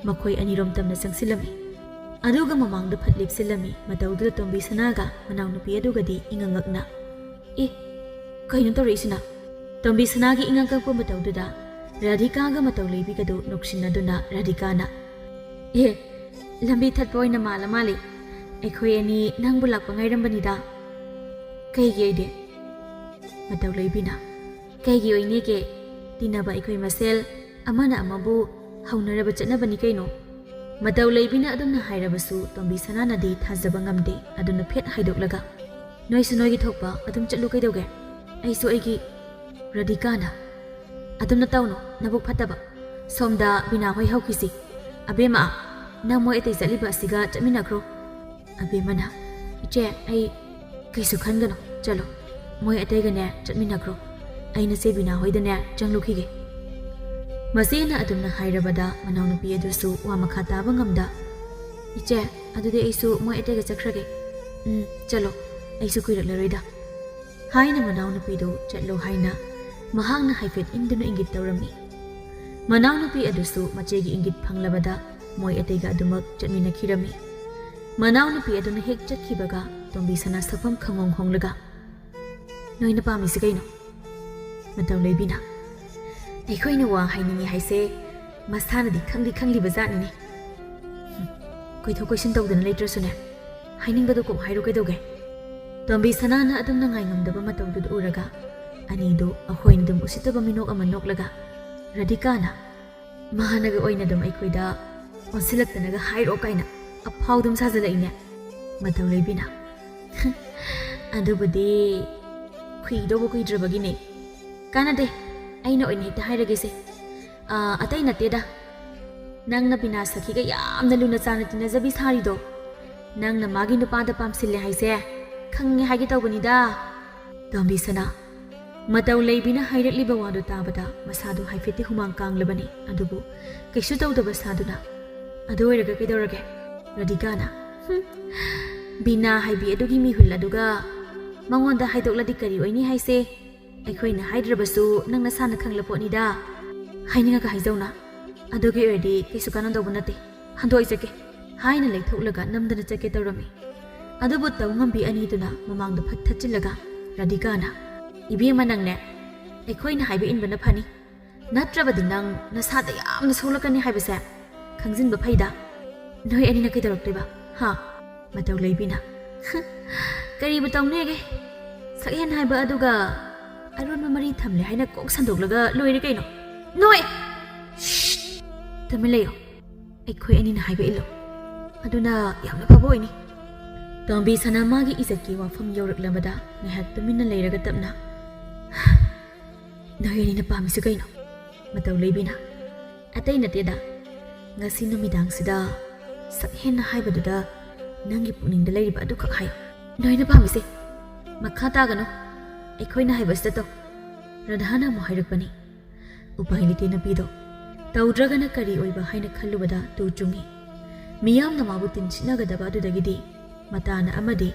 मखोय अनिरोम तमना संगसिलमी अदुगा ममांगदा फटलिपसिलमी मतौदुदा तोंबीसनागा मनाउनुपी अदुगदी इंगंगकना ए कहिनो तौरइसिना तोंबीसनागी इंगंगकपा मतौदुदा राधिकागा मतौ लेबिगदो नोक्सिनदुना राधिकाना ए लंबी थटपोइना माला माली अखोय अनि नंगबु लाक्पा ngairambaniदा कैगी आइदे मतौ लेबिना कैगी ओइनेगे तिनाबा अखोय मसेल अमना अमबु हौनरबा चनबनी कैनो मतौ लेबिना अदुमना हाइरबसु तोंबीसनानादि थाजबा ngamde अदुना फेट हाइदोक्लगा नोइसु नोइगी थोकपा अदुम चलु कैदोगे ऐसु ऐगी राधिकाना अदुमना तौनो नबुक फतबा सोमदा बिना होय हौखिसि अबेमा नमो एतै चलिबा सिगा चमिनाख्रो ꯑꯕꯦꯝꯃꯅ ꯏꯆꯦ ꯑꯩ ꯀꯩꯁꯨ ꯈꯟꯒꯅꯣ ꯆꯠꯂꯣ ꯃꯣꯏ ꯑꯇꯩꯒꯅꯦ ꯆꯠꯃꯤꯟꯅꯈ꯭ꯔꯣ ꯑꯩꯅ ꯆꯦ ꯕꯤꯅꯥ ꯍꯣꯏꯗꯅꯦ ꯆꯪꯂꯨꯈꯤꯒꯦ ꯃꯆꯦꯅ ꯑꯗꯨꯝꯅ ꯍꯥꯏꯔꯕꯗ ꯃꯅꯥꯎꯅꯨꯄꯤ ꯑꯗꯨꯁꯨ ꯋꯥ ꯃꯈꯥ ꯇꯥꯕ ꯉꯝꯗ ꯏꯆꯦ ꯑꯗꯨꯗꯤ ꯑꯩꯁꯨ ꯃꯣꯏ ꯑꯇꯩꯒ ꯆꯠꯈ꯭ꯔꯒꯦ ꯆꯠꯂꯣ ꯑꯩꯁꯨ ꯀꯨꯏꯔꯛꯂꯔꯣꯏꯗ ꯍꯥꯏꯅ ꯃꯅꯥꯎꯅꯨꯄꯤꯗꯨ ꯆꯠꯂꯣ ꯍꯥꯏꯅ ꯃꯍꯥꯛꯅ ꯍꯥꯏꯐꯦꯠ ꯏꯟꯗꯨꯅ ꯏꯪꯒꯤꯠ ꯇꯧꯔꯝꯃꯤ ꯃꯅꯥꯎꯅꯨꯄꯤ ꯑꯗꯨꯁꯨ ꯃꯆꯦꯒꯤ ꯏꯪꯒꯤꯠ ꯐꯪꯂꯕꯗ ꯃꯣꯏ ꯑꯇꯩꯒ ꯑꯗꯨꯃꯛ ꯆꯠꯃꯤꯟꯅꯈꯤꯔꯝꯃꯤ ꯃꯅꯥꯎꯅꯨꯄꯤ ꯑꯗꯨꯅ ꯍꯦꯛ ꯆꯠꯈꯤꯕꯒ ꯇꯣꯝꯕꯤ ꯁꯅꯥ ꯁꯛꯐꯝ ꯈꯪꯍꯣꯡ ꯍꯣꯡꯂꯒ ꯅꯣꯏꯅ ꯄꯥꯝꯃꯤꯁꯤ ꯀꯩꯅꯣ ꯃꯇꯧ ꯂꯩꯕꯤꯅ ꯑꯩꯈꯣꯏꯅ ꯋꯥ ꯍꯥꯏꯅꯤꯡꯉꯤ ꯍꯥꯏꯁꯦ ꯃꯁꯥꯅꯗꯤ ꯈꯪꯂꯤꯕ ꯖꯥꯠꯅꯤꯅꯦ ꯀꯣꯏꯊꯣꯛ ꯀꯣꯏꯁꯤꯟ ꯇꯧꯗꯅ ꯂꯩꯇ꯭ꯔꯁꯨꯅꯦ ꯍꯥꯏꯅꯤꯡꯕꯗꯣ ꯀꯣꯛ ꯍꯥꯏꯔꯨ ꯀꯩꯗꯧꯒꯦ ꯇꯣꯝꯕꯤ ꯁꯅꯥꯅ ꯑꯗꯨꯝꯅ ꯉꯥꯏꯉꯝꯗꯕ ꯃꯇꯧꯗꯨꯗ ꯎꯔꯒ ꯑꯅꯤꯗꯨ ꯑꯩꯈꯣꯏꯅ ꯑꯗꯨꯝ ꯎꯁꯤꯠꯇꯕ ꯃꯤꯅꯣꯛ ꯑꯃ ꯅꯣꯛꯂꯒ ꯔꯥꯙꯤꯀꯥꯅ ꯃꯍꯥꯛꯅꯒ ꯑꯣꯏꯅ ꯑꯗꯨꯝ ꯑꯩꯈꯣꯏꯗ ꯑꯣꯟꯁꯤꯜꯂꯛꯇꯅꯒ ꯍꯥꯏꯔꯛꯑꯣ ꯀꯥꯏꯅ ꯑꯐꯥꯎꯗꯨꯝ ꯁꯥꯖꯜꯂꯛꯏꯅꯦ ꯃꯇꯧ ꯂꯩꯕꯤꯅ ꯑꯗꯨꯕꯨꯗꯤ ꯈꯨꯏꯗꯧꯕ ꯀꯨꯏꯗ꯭ꯔꯕꯒꯤꯅꯦ ꯀꯥꯟꯅꯗꯦ ꯑꯩꯅ ꯑꯣꯏꯅ ꯍꯦꯛꯇ ꯍꯥꯏꯔꯒꯦꯁꯦ ꯑꯇꯩ ꯅꯠꯇꯦꯗ ꯅꯪꯅ ꯕꯤꯅꯥ ꯁꯈꯤꯒ ꯌꯥꯝꯅ ꯂꯨꯅ ꯆꯥꯟꯅ ꯇꯤꯟꯅꯖꯕꯤ ꯁꯥꯔꯤꯗꯣ ꯅꯪꯅ ꯃꯥꯒꯤ ꯅꯨꯄꯥꯗ ꯄꯥꯝꯁꯤꯜꯂꯦ ꯍꯥꯏꯁꯦ ꯈꯪꯉꯦ ꯍꯥꯏꯒꯦ ꯇꯧꯕꯅꯤꯗ ꯇꯣꯝꯕꯤ ꯁꯅꯥ ꯃꯇꯧ ꯂꯩꯕꯤꯅ ꯍꯥꯏꯔꯛꯂꯤꯕ ꯋꯥꯗꯨ ꯇꯥꯕꯗ ꯃꯁꯥꯗꯨ ꯍꯥꯏꯐꯦꯠꯇꯤ ꯍꯨꯃꯥꯡ ꯀꯥꯡꯂꯕꯅꯤ ꯑꯗꯨꯕꯨ ꯀꯩꯁꯨ ꯇꯧꯗꯕ ꯁꯥꯗꯨꯅ ꯑꯗꯨ ꯑꯣꯏꯔꯒ ꯀꯩꯗꯧꯔꯒꯦ ꯔꯥꯙꯤꯀꯥꯅ ꯕꯤꯅꯥ ꯍꯥꯏꯕꯤ ꯑꯗꯨꯒꯤ ꯃꯤꯍꯨꯜ ꯑꯗꯨꯒ ꯃꯉꯣꯟꯗ ꯍꯥꯏꯗꯣꯛꯂꯗꯤ ꯀꯔꯤ ꯑꯣꯏꯅꯤ ꯍꯥꯏꯁꯦ ꯑꯩꯈꯣꯏꯅ ꯍꯥꯏꯗ꯭ꯔꯕꯁꯨ ꯅꯪ ꯅꯁꯥꯅ ꯈꯪꯂ ꯄꯣꯠꯅꯤꯗ ꯍꯥꯏꯅꯤꯡꯉꯒ ꯍꯥꯏꯖꯧꯅ ꯑꯗꯨꯒꯤ ꯑꯣꯏꯔꯗꯤ ꯀꯩꯁꯨ ꯀꯥꯟꯅꯗꯧꯕ ꯅꯠꯇꯦ ꯍꯟꯗꯣꯛ ꯆꯠꯀꯦ ꯍꯥꯏꯅ ꯂꯩꯊꯣꯛꯂꯒ ꯅꯝꯗꯅ ꯆꯠꯀꯦ ꯇꯧꯔꯝꯃꯤ ꯑꯗꯨꯕꯨ ꯇꯧ ꯉꯝꯕꯤ ꯑꯅꯤꯗꯨꯅ ꯃꯃꯥꯡꯗ ꯐꯠ ꯊꯠꯆꯤꯜꯂꯒ ꯔꯥꯙꯤꯀꯥꯅ ꯏꯕꯦꯝꯃ ꯅꯪꯅꯦ ꯑꯩꯈꯣꯏꯅ ꯍꯥꯏꯕ ꯏꯟꯕꯅ ꯐꯅꯤ ꯅꯠꯇ꯭ꯔꯕꯗꯤ ꯅꯪ ꯅꯁꯥꯗ ꯌꯥꯝꯅ ꯁꯣꯛꯂꯛꯀꯅꯤ ꯍꯥꯏꯕꯁꯦ ꯈꯪꯖꯤꯟꯕ ꯐꯩꯗ ꯅꯣꯏ ꯑꯅꯤꯅ ꯀꯩꯗꯧꯔꯛꯇꯣꯏꯕ ꯍꯥ ꯃꯇꯧ ꯂꯩꯕꯤꯅ ꯀꯔꯤꯕꯨ ꯇꯧꯅꯦꯒꯦ ꯁꯛꯍꯦꯟ ꯍꯥꯏꯕ ꯑꯗꯨꯒ ꯑꯔꯣꯟꯕ ꯃꯔꯤ ꯊꯝꯂꯦ ꯍꯥꯏꯅ ꯀꯣꯛ ꯁꯟꯗꯣꯛꯂꯒ ꯂꯣꯏꯔꯦ ꯀꯩꯅꯣ ꯅꯣꯏ ꯇꯨꯃꯤꯟ ꯂꯩꯌꯣ ꯑꯩꯈꯣꯏ ꯑꯅꯤꯅ ꯍꯥꯏꯕ ꯏꯜꯂꯣ ꯑꯗꯨꯅ ꯌꯥꯝꯅ ꯐꯕ ꯑꯣꯏꯅꯤ ꯇꯣꯝꯕꯤ ꯁꯅꯥ ꯃꯥꯒꯤ ꯏꯖꯠꯀꯤ ꯋꯥꯐꯝ ꯌꯧꯔꯛꯂꯕꯗ ꯉꯥꯏꯍꯥꯛ ꯇꯨꯃꯤꯟꯅ ꯂꯩꯔꯒ ꯇꯞꯅ ꯅꯣꯏ ꯑꯅꯤꯅ ꯄꯥꯝꯃꯤꯁꯤ ꯀꯩꯅꯣ ꯃꯇꯧ ꯂꯩꯕꯤꯅ ꯑꯇꯩ ꯅꯠꯇꯦꯗ ꯉꯁꯤ ꯅꯨꯃꯤꯗꯥꯡꯁꯤꯗ ꯁꯛꯍꯦꯟꯅ ꯍꯥꯏꯕꯗꯨꯗ ꯅꯪꯒꯤ ꯄꯨꯛꯅꯤꯡꯗ ꯂꯩꯔꯤꯕ ꯑꯗꯨꯈꯛ ꯍꯥꯏꯌꯣ ꯅꯣꯏꯅ ꯄꯥꯝꯃꯤꯁꯦ ꯃꯈꯥ ꯇꯥꯒꯅꯣ ꯑꯩꯈꯣꯏꯅ ꯍꯥꯏꯕꯁꯤꯗ ꯇꯧ ꯔꯥꯙꯥꯅ ꯑꯃꯨꯛ ꯍꯥꯏꯔꯛꯄꯅꯤ ꯎꯄꯥꯏ ꯂꯩꯇꯦ ꯅꯨꯄꯤꯗꯣ ꯇꯧꯗ꯭ꯔꯒꯅ ꯀꯔꯤ ꯑꯣꯏꯕ ꯍꯥꯏꯅ ꯈꯜꯂꯨꯕꯗ ꯇꯨ ꯆꯨꯡꯉꯤ ꯃꯤꯌꯥꯝꯅ ꯃꯥꯕꯨ ꯇꯤꯟꯁꯤꯟꯅꯒꯗꯕ ꯑꯗꯨꯗꯒꯤꯗꯤ ꯃꯇꯥꯅ ꯑꯃꯗꯤ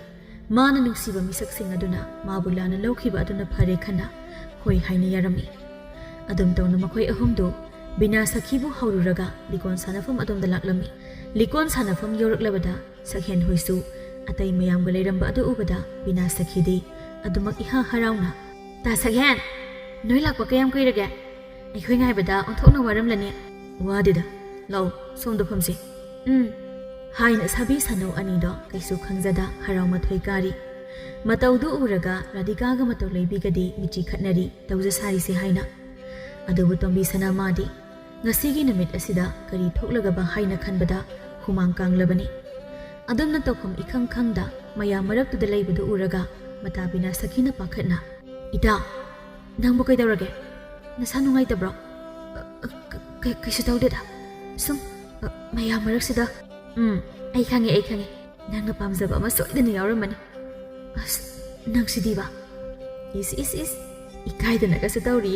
ꯃꯥꯅ ꯅꯨꯡꯁꯤꯕ ꯃꯤꯁꯛꯁꯤꯡ ꯑꯗꯨꯅ ꯃꯥꯕꯨ ꯂꯥꯟꯅ ꯂꯧꯈꯤꯕ ꯑꯗꯨꯅ ꯐꯔꯦ ꯈꯟꯅ ꯍꯣꯏ ꯍꯥꯏꯅ ꯌꯥꯔꯝꯃꯤ ꯑꯗꯨꯝ ꯇꯧꯅ ꯃꯈꯣꯏ ꯑꯍꯨꯝꯗꯨ ꯕꯤꯅꯥ ꯁꯈꯤꯕꯨ ꯍꯧꯔꯨꯔꯒ ꯂꯤꯀꯣꯟ ꯁꯥꯟꯅꯐꯝ ꯑꯗꯣꯝꯗ ꯂꯥꯛꯂꯝꯃꯤ ꯂꯤꯀꯣꯟ ꯁꯥꯟꯅꯐꯝ ꯌꯧꯔꯛꯂꯕꯗ ꯁꯛꯍꯦꯟ ꯍꯣꯏꯁꯨ ꯑꯇꯩ ꯃꯌꯥꯝꯒ ꯂꯩꯔꯝꯕ ꯑꯗꯨ ꯎꯕꯗ ꯕꯤꯅꯥ ꯁꯈꯤꯗꯤ ꯑꯗꯨꯃꯛ ꯏꯍꯥ ꯍꯔꯥꯎꯅ ꯇꯥ ꯁꯛꯍꯦꯟ ꯅꯣꯏ ꯂꯥꯛꯄ ꯀꯌꯥꯝ ꯀꯨꯏꯔꯒꯦ ꯑꯩꯈꯣꯏ ꯉꯥꯏꯕꯗ ꯑꯣꯟꯊꯣꯛꯅ ꯋꯥꯔꯝꯂꯅꯤ ꯋꯥꯗꯦꯗ ꯂꯥꯎ ꯁꯣꯝꯗ ꯐꯝꯁꯤ ꯍꯥꯏꯅ ꯁꯥꯕꯤ ꯁꯥꯅꯧ ꯑꯅꯤꯗꯣ ꯀꯩꯁꯨ ꯈꯪꯖꯗ ꯍꯔꯥꯎ ꯃꯊꯣꯏ ꯀꯥꯔꯤ ꯃꯇꯧꯗꯨ ꯎꯔꯒ ꯔꯥꯙꯤꯀꯥꯒ ꯃꯇꯧ ꯂꯩꯕꯤꯒꯗꯤ ꯃꯤꯆꯤ ꯈꯠꯅꯔꯤ ꯇꯧꯖ ꯁꯥꯔꯤꯁꯦ ꯍꯥꯏꯅ ꯑꯗꯨꯕꯨ ꯇꯣꯝꯕꯤ ꯁꯅꯥ ꯃꯥꯗꯤ ꯉꯁꯤꯒꯤ ꯅꯨꯃꯤꯠ ꯑꯁꯤꯗ ꯀꯔꯤ ꯊꯣꯛꯂꯒꯕ ꯍꯥꯏꯅ ꯈꯟꯕꯗ ꯍꯨꯃꯥꯡ ꯀꯥꯡꯂꯕꯅꯤ ꯑꯗꯨꯝꯅ ꯇꯧꯐꯝ ꯏꯈꯪ ꯈꯪꯗ ꯃꯌꯥꯝ ꯃꯔꯛꯇꯨꯗ ꯂꯩꯕꯗꯨ ꯎꯔꯒ ꯃꯇꯥ ꯕꯤꯅꯥ ꯁꯈꯤꯅ ꯄꯥꯈꯠꯅ ꯏꯇꯥ ꯅꯪꯕꯨ ꯀꯩꯗꯧꯔꯒꯦ ꯅꯁꯥ ꯅꯨꯡꯉꯥꯏꯇꯕ꯭ꯔꯣ ꯀꯩꯁꯨ ꯇꯧꯗꯦꯗ ꯁꯨꯝ ꯃꯌꯥꯝ ꯃꯔꯛꯁꯤꯗ ꯑꯩ ꯈꯪꯉꯦ ꯅꯪꯅ ꯄꯥꯝꯖꯕ ꯑꯃ ꯁꯣꯏꯗꯅ ꯌꯥꯎꯔꯝꯃꯅꯤ ꯑꯁ ꯅꯪꯁꯤꯗꯤꯕ ꯏꯁ ꯏꯀꯥꯏꯗꯅꯒꯁꯨ ꯇꯧꯔꯤ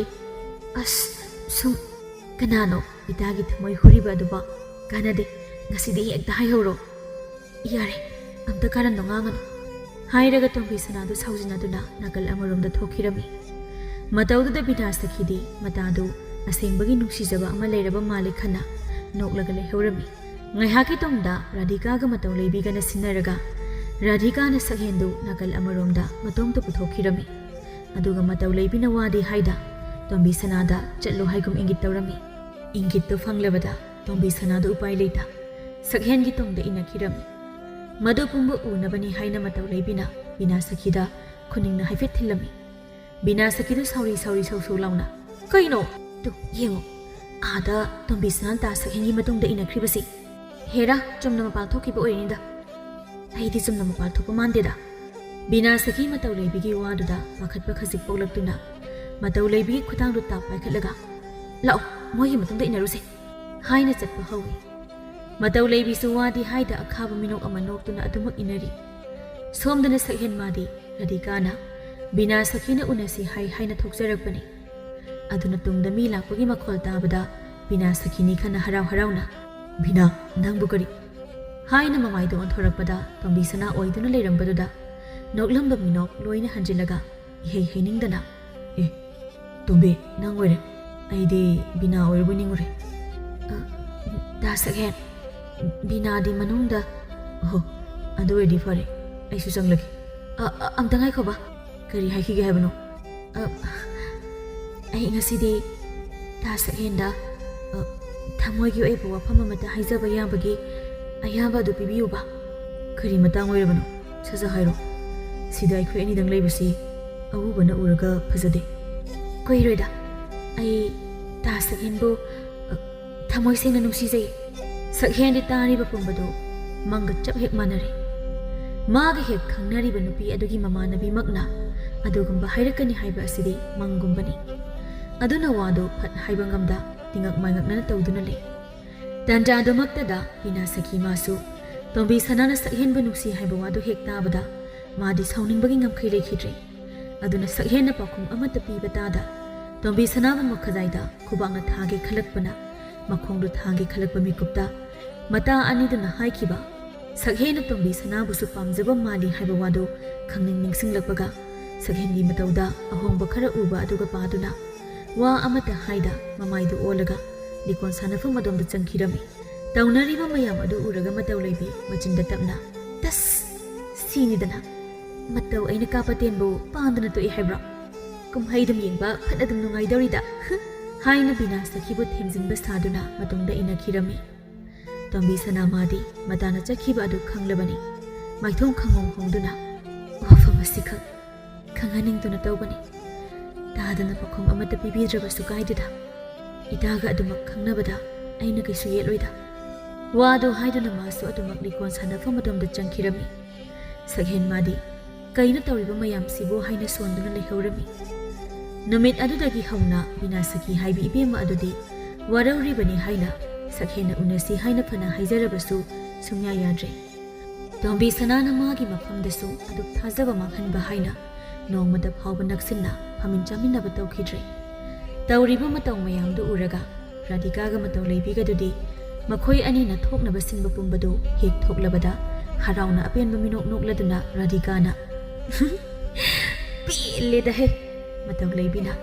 ꯑꯁ ꯁꯨꯝ ꯀꯅꯥꯅꯣ ꯏꯇꯥꯒꯤ ꯊꯃꯣꯏ ꯍꯨꯔꯤꯕ ꯑꯗꯨꯕꯣ ꯀꯥꯟꯅꯗꯦ ꯉꯁꯤꯗꯤ ꯍꯦꯛꯇ ꯍꯥꯏꯍꯧꯔꯣ ꯌꯥꯔꯦ ꯑꯝꯇ ꯀꯥꯔꯟꯗꯣ ꯉꯥꯡꯒꯅꯨ ꯍꯥꯏꯔꯒ ꯇꯣꯝꯕꯤ ꯁꯅꯥꯗꯨ ꯁꯥꯎꯖꯤꯟꯅꯗꯨꯅ ꯅꯥꯀꯜ ꯑꯃꯔꯣꯝꯗ ꯊꯣꯛꯈꯤꯔꯝꯃꯤ ꯃꯇꯧꯗꯨꯗ ꯕꯤꯅꯥ ꯁꯈꯤꯗꯤ ꯃꯇꯥꯗꯨ ꯑꯁꯦꯡꯕꯒꯤ ꯅꯨꯡꯁꯤꯖꯕ ꯑꯃ ꯂꯩꯔꯕ ꯃꯥꯜꯂꯦ ꯈꯟꯅ ꯅꯣꯛꯂꯒ ꯂꯩꯍꯧꯔꯝꯃꯤ ꯉꯥꯏꯍꯥꯛꯀꯤ ꯇꯨꯡꯗ ꯔꯥꯙꯤꯀꯥꯒ ꯃꯇꯧ ꯂꯩꯕꯤꯒꯅ ꯁꯤꯟꯅꯔꯒ ꯔꯥꯙꯤꯀꯥꯅ ꯁꯛꯍꯦꯟꯗꯨ ꯅꯥꯀꯜ ꯑꯃꯔꯣꯝꯗ ꯃꯇꯣꯝꯇ ꯄꯨꯊꯣꯛꯈꯤꯔꯝꯃꯤ ꯑꯗꯨꯒ ꯃꯇꯧ ꯂꯩꯕꯤꯅ ꯋꯥꯗꯤ ꯍꯥꯏꯗ ꯇꯣꯝꯕꯤ ꯁꯅꯥꯗ ꯆꯠꯂꯨ ꯍꯥꯏꯒꯨꯝ ꯏꯪꯒꯤꯠ ꯇꯧꯔꯝꯃꯤ ꯏꯪꯒꯤꯠꯇꯨ ꯐꯪꯂꯕꯗ ꯇꯣꯝꯕꯤ ꯁꯅꯥꯗꯨ ꯎꯄꯥꯏ ꯂꯩꯇ ꯁꯛꯍꯦꯟꯒꯤ ꯇꯨꯡꯗ ꯏꯟꯅꯈꯤꯔꯝꯃꯤ ꯃꯗꯨ ꯄꯨꯝꯕ ꯎꯅꯕꯅꯤ ꯍꯥꯏꯅ ꯃꯇꯧ ꯂꯩꯕꯤꯅ ꯕꯤꯅꯥ ꯁꯈꯤꯗ ꯈꯨꯅꯤꯡꯅ ꯍꯥꯏꯐꯦꯠ ꯊꯤꯜꯂꯝꯃꯤ ꯕꯤꯅꯥ ꯁꯈꯤꯗꯨ ꯁꯥꯎꯔꯤ ꯁꯧ ꯂꯥꯎꯅ ꯀꯩꯅꯣ ꯇꯨ ꯌꯦꯡꯉꯣ ꯑꯥꯗ ꯇꯣꯝꯕꯤ ꯁꯅꯥ ꯇꯥ ꯁꯛꯍꯦꯟꯒꯤ ꯃꯇꯨꯡꯗ ꯏꯟꯅꯈ꯭ꯔꯤꯕꯁꯤ ꯍꯦꯔꯥ ꯆꯨꯝꯅ ꯃꯄꯥꯟ ꯊꯣꯛꯈꯤꯕ ꯑꯣꯏꯔꯅꯤꯗ ꯑꯩꯗꯤ ꯆꯨꯝꯅ ꯃꯄꯥꯟ ꯊꯣꯛꯄ ꯃꯥꯟꯗꯦꯗ ꯕꯤꯅꯥ ꯁꯈꯤ ꯃꯇꯧ ꯂꯩꯕꯤꯒꯤ ꯋꯥꯗꯨꯗ ꯄꯥꯈꯠꯄ ꯈꯖꯤꯛ ꯄꯣꯛꯂꯛꯇꯨꯅ ꯃꯇꯧ ꯂꯩꯕꯤꯒꯤ ꯈꯨꯊꯥꯡꯗꯨ ꯇꯥꯞ ꯄꯥꯏꯈꯠꯂꯒ ꯂꯥꯛꯑꯣ ꯃꯣꯏꯒꯤ ꯃꯇꯨꯡꯗ ꯏꯟꯅꯔꯨꯁꯦ ꯍꯥꯏꯅ ꯆꯠꯄ ꯍꯧꯏ Matau leibisu wadi haida akhaba minok ama noktuna adumak inari. Somdana sakhen madi Radhikana bina sakhina unasi hai haina thokjarakpani. Aduna tungda mi lakpagi makhol tabada bina sakhini khana harau harauna bina nangbu kari haina mamaido onthorakpada tombisana oiduna leirambadуда noklamba minok loina hanjilaga ihei heiningdana tombe nang oire aidi bina oirbu ningure da sakhen bina di manungda ho adu edi fare aisu changlagi amtangai khoba kari haiki ge habano ai ngasidi da sakhenda thamoigi oibu wafam amata haijaba yabagi ayaba du pibiyuba kari matang oirabano saja hairo sida ai khoi ani dang leibasi awubana uraga phajade koiroida ai ta sakhenbu thamoi sengna nungsijai sakhendi tari ba pumbado manga chap hek manare maga hek khangnari ba nupi adugi mamanabi makna adugumba hairakani haiba asidi mangumbani aduna wado phat haiba ngamda tingak maingakna tawduna le tanja domaktada bina sakhi masu tombi sanana sakhenbu nuksi haiba wado hek tabada madi sauningbagi ngamkhai lekhidre aduna sakhenna pakhum amata pibatada tombi sanaba makhajaida khubangna thage khalakpana makhongdu thage khalakpa mikupta mata aniduna haikhiba sakhenna tombi sanabu su pamjaba mali haiba wado khangning ningsinglakpaga sakhengi matauda ahongba khara uba aduga paduna wa amata haida mamaidu olaga likon sanafam adonda changkhirami taunariba mayam adu uraga matau leibi machinda tapna tas sinidana matau aina kapatenbu pandana to ihaibra kum haidam yengba phanadum nungai dorida haina bina sakhibu thengjinba saduna matungda ina khirami tombi sanamadi matana chakhiba adu khanglabani maithong khangong hongduna wafam asikha khanganingduna tawbani tadana pakhom amata pibidraba sukaidida itaga adumak khangnabada aina kaisu yeloida wado haiduna masu adumak likon sanafam adumda changkhirami sakhen madi kaina tawriba mayam sibo haina sonduna lehaurami numit adudagi hauna bina sakhi haibi ibema adudi warauribani haina sakhena unasi haina phana haijarabasu sumya yadre tombi sanana magi mafamdasu aduk thajaba manghanba haina nongmada phawba naksinna phamin chaminaba tawkhidre tawriba matau mayamdu uraga Radhikaga matau leibigadudi makhoi anina thoknaba sinba pumbadu hek thoklabada harauna apenba minok nokladuna Radhikana pilleda he matau leibina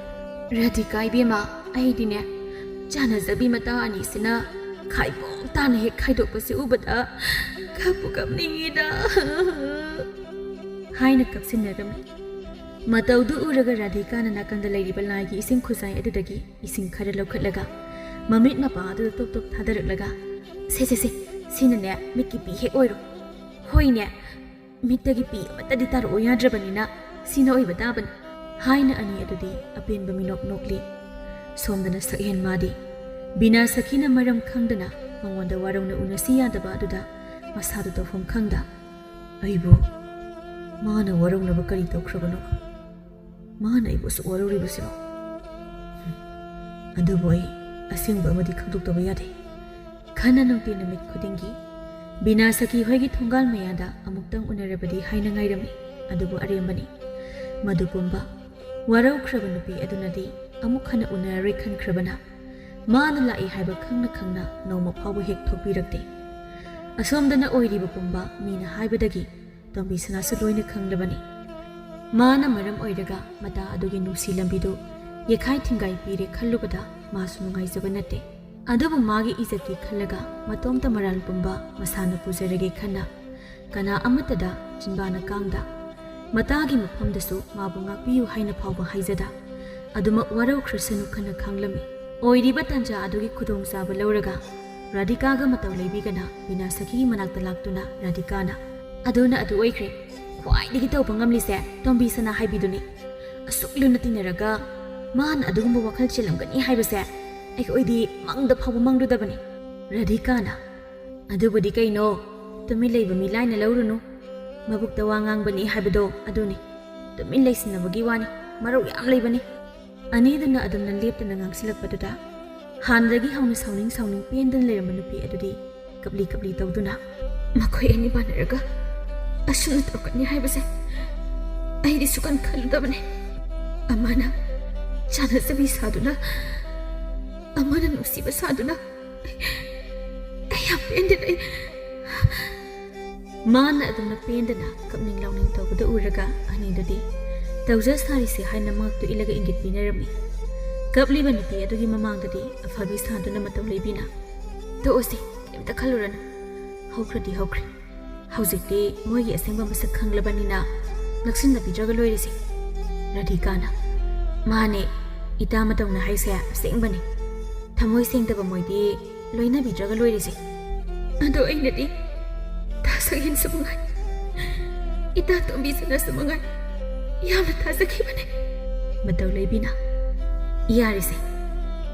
Radhika ibema aidine chana zabi mata ani sina khaibo tan he khaidokpasi ubada kapu kapningida haina kapsinarami mataudu uraga Radhikana nakanda leiriba laigi ising khusai adudagi ising khara lokhatlaga mamit mapa adu top top thadaraklaga se sinane mikki pi he oiro hoine mittagi pi matadi tar oyadrabanina sina oiba taban haina ani adudi apenba minok nokli somdana sakhen madi bina sakhina maram khangdana mangonda warauna unasi yadaba aduda masadu tofam khangda aibo mana warauna ba kari tawkhrabano mana aibo su waruri basiro adubo ai asingba amadi khangdoktaba yade khana nungti namit khudingi bina sakhi hoigi thongal mayada amuktang unarabadi haina ngairami adubo arembani madupumba warau khrabanupi adunadi amuk khana unaroi khankrabana mana lai haiba khangna noma phawba hek thokpirakte asomdana oiriba pumba mina haibadagi tombi sanasu loina khanglabani mana maram oiraga mata adugi nusi lambidu yekhai thingai pire khallubada masu nungai jabanate adubu magi izati khallaga matomta maral pumba masana pujarage khanna kana amatada chinbana kangda matagi mafamdasu mabu ngakpiyu haina phawba haijada aduma warau khrasanu khana khanglami oiriba tanja adugi khudong saba lauraga Radhikaga matau leibigana bina sakhi manakta laktuna Radhikana aduna adu oikre khwaidigi tawba ngamlise tombi sana haibiduni asukluna tinaraga man adugumba wakhal chilamgani haibase ai oidi mangda phawba mangdudabani Radhikana adubudi kaino tumi leiba mi laina laurunu mabukta wangang bani haibado aduni tumin leisinabagi wani maru yam leibani aniduna adumna leptana ngangsilakpaduda hanragi hauna sauning pendan leiramba nupi adudi kapli kapli tawduna makhoi ani banaraga asuna tawkani haibase aidi sukan khaludabane amana chana sabi saduna amana nusiba saduna ayam pendai mana aduna pendana kapning lawning tawda uraga ani dadi tawja sari se haina maktu ilaga ingit binarami kapli banupi adugi mamang dadi afabi saduna mataw leibina to osi kemta khalurana haukradi haukri haujikti moigi asengba masak khanglabanina naksin nabi draga loirisi radhikana mane ita matawna haise asengbani thamoi sengdaba moidi loina bi draga loirisi ado ainati tasagin sumungai ita tombi sana sumungai yamna tasakibane mataw leibina yarise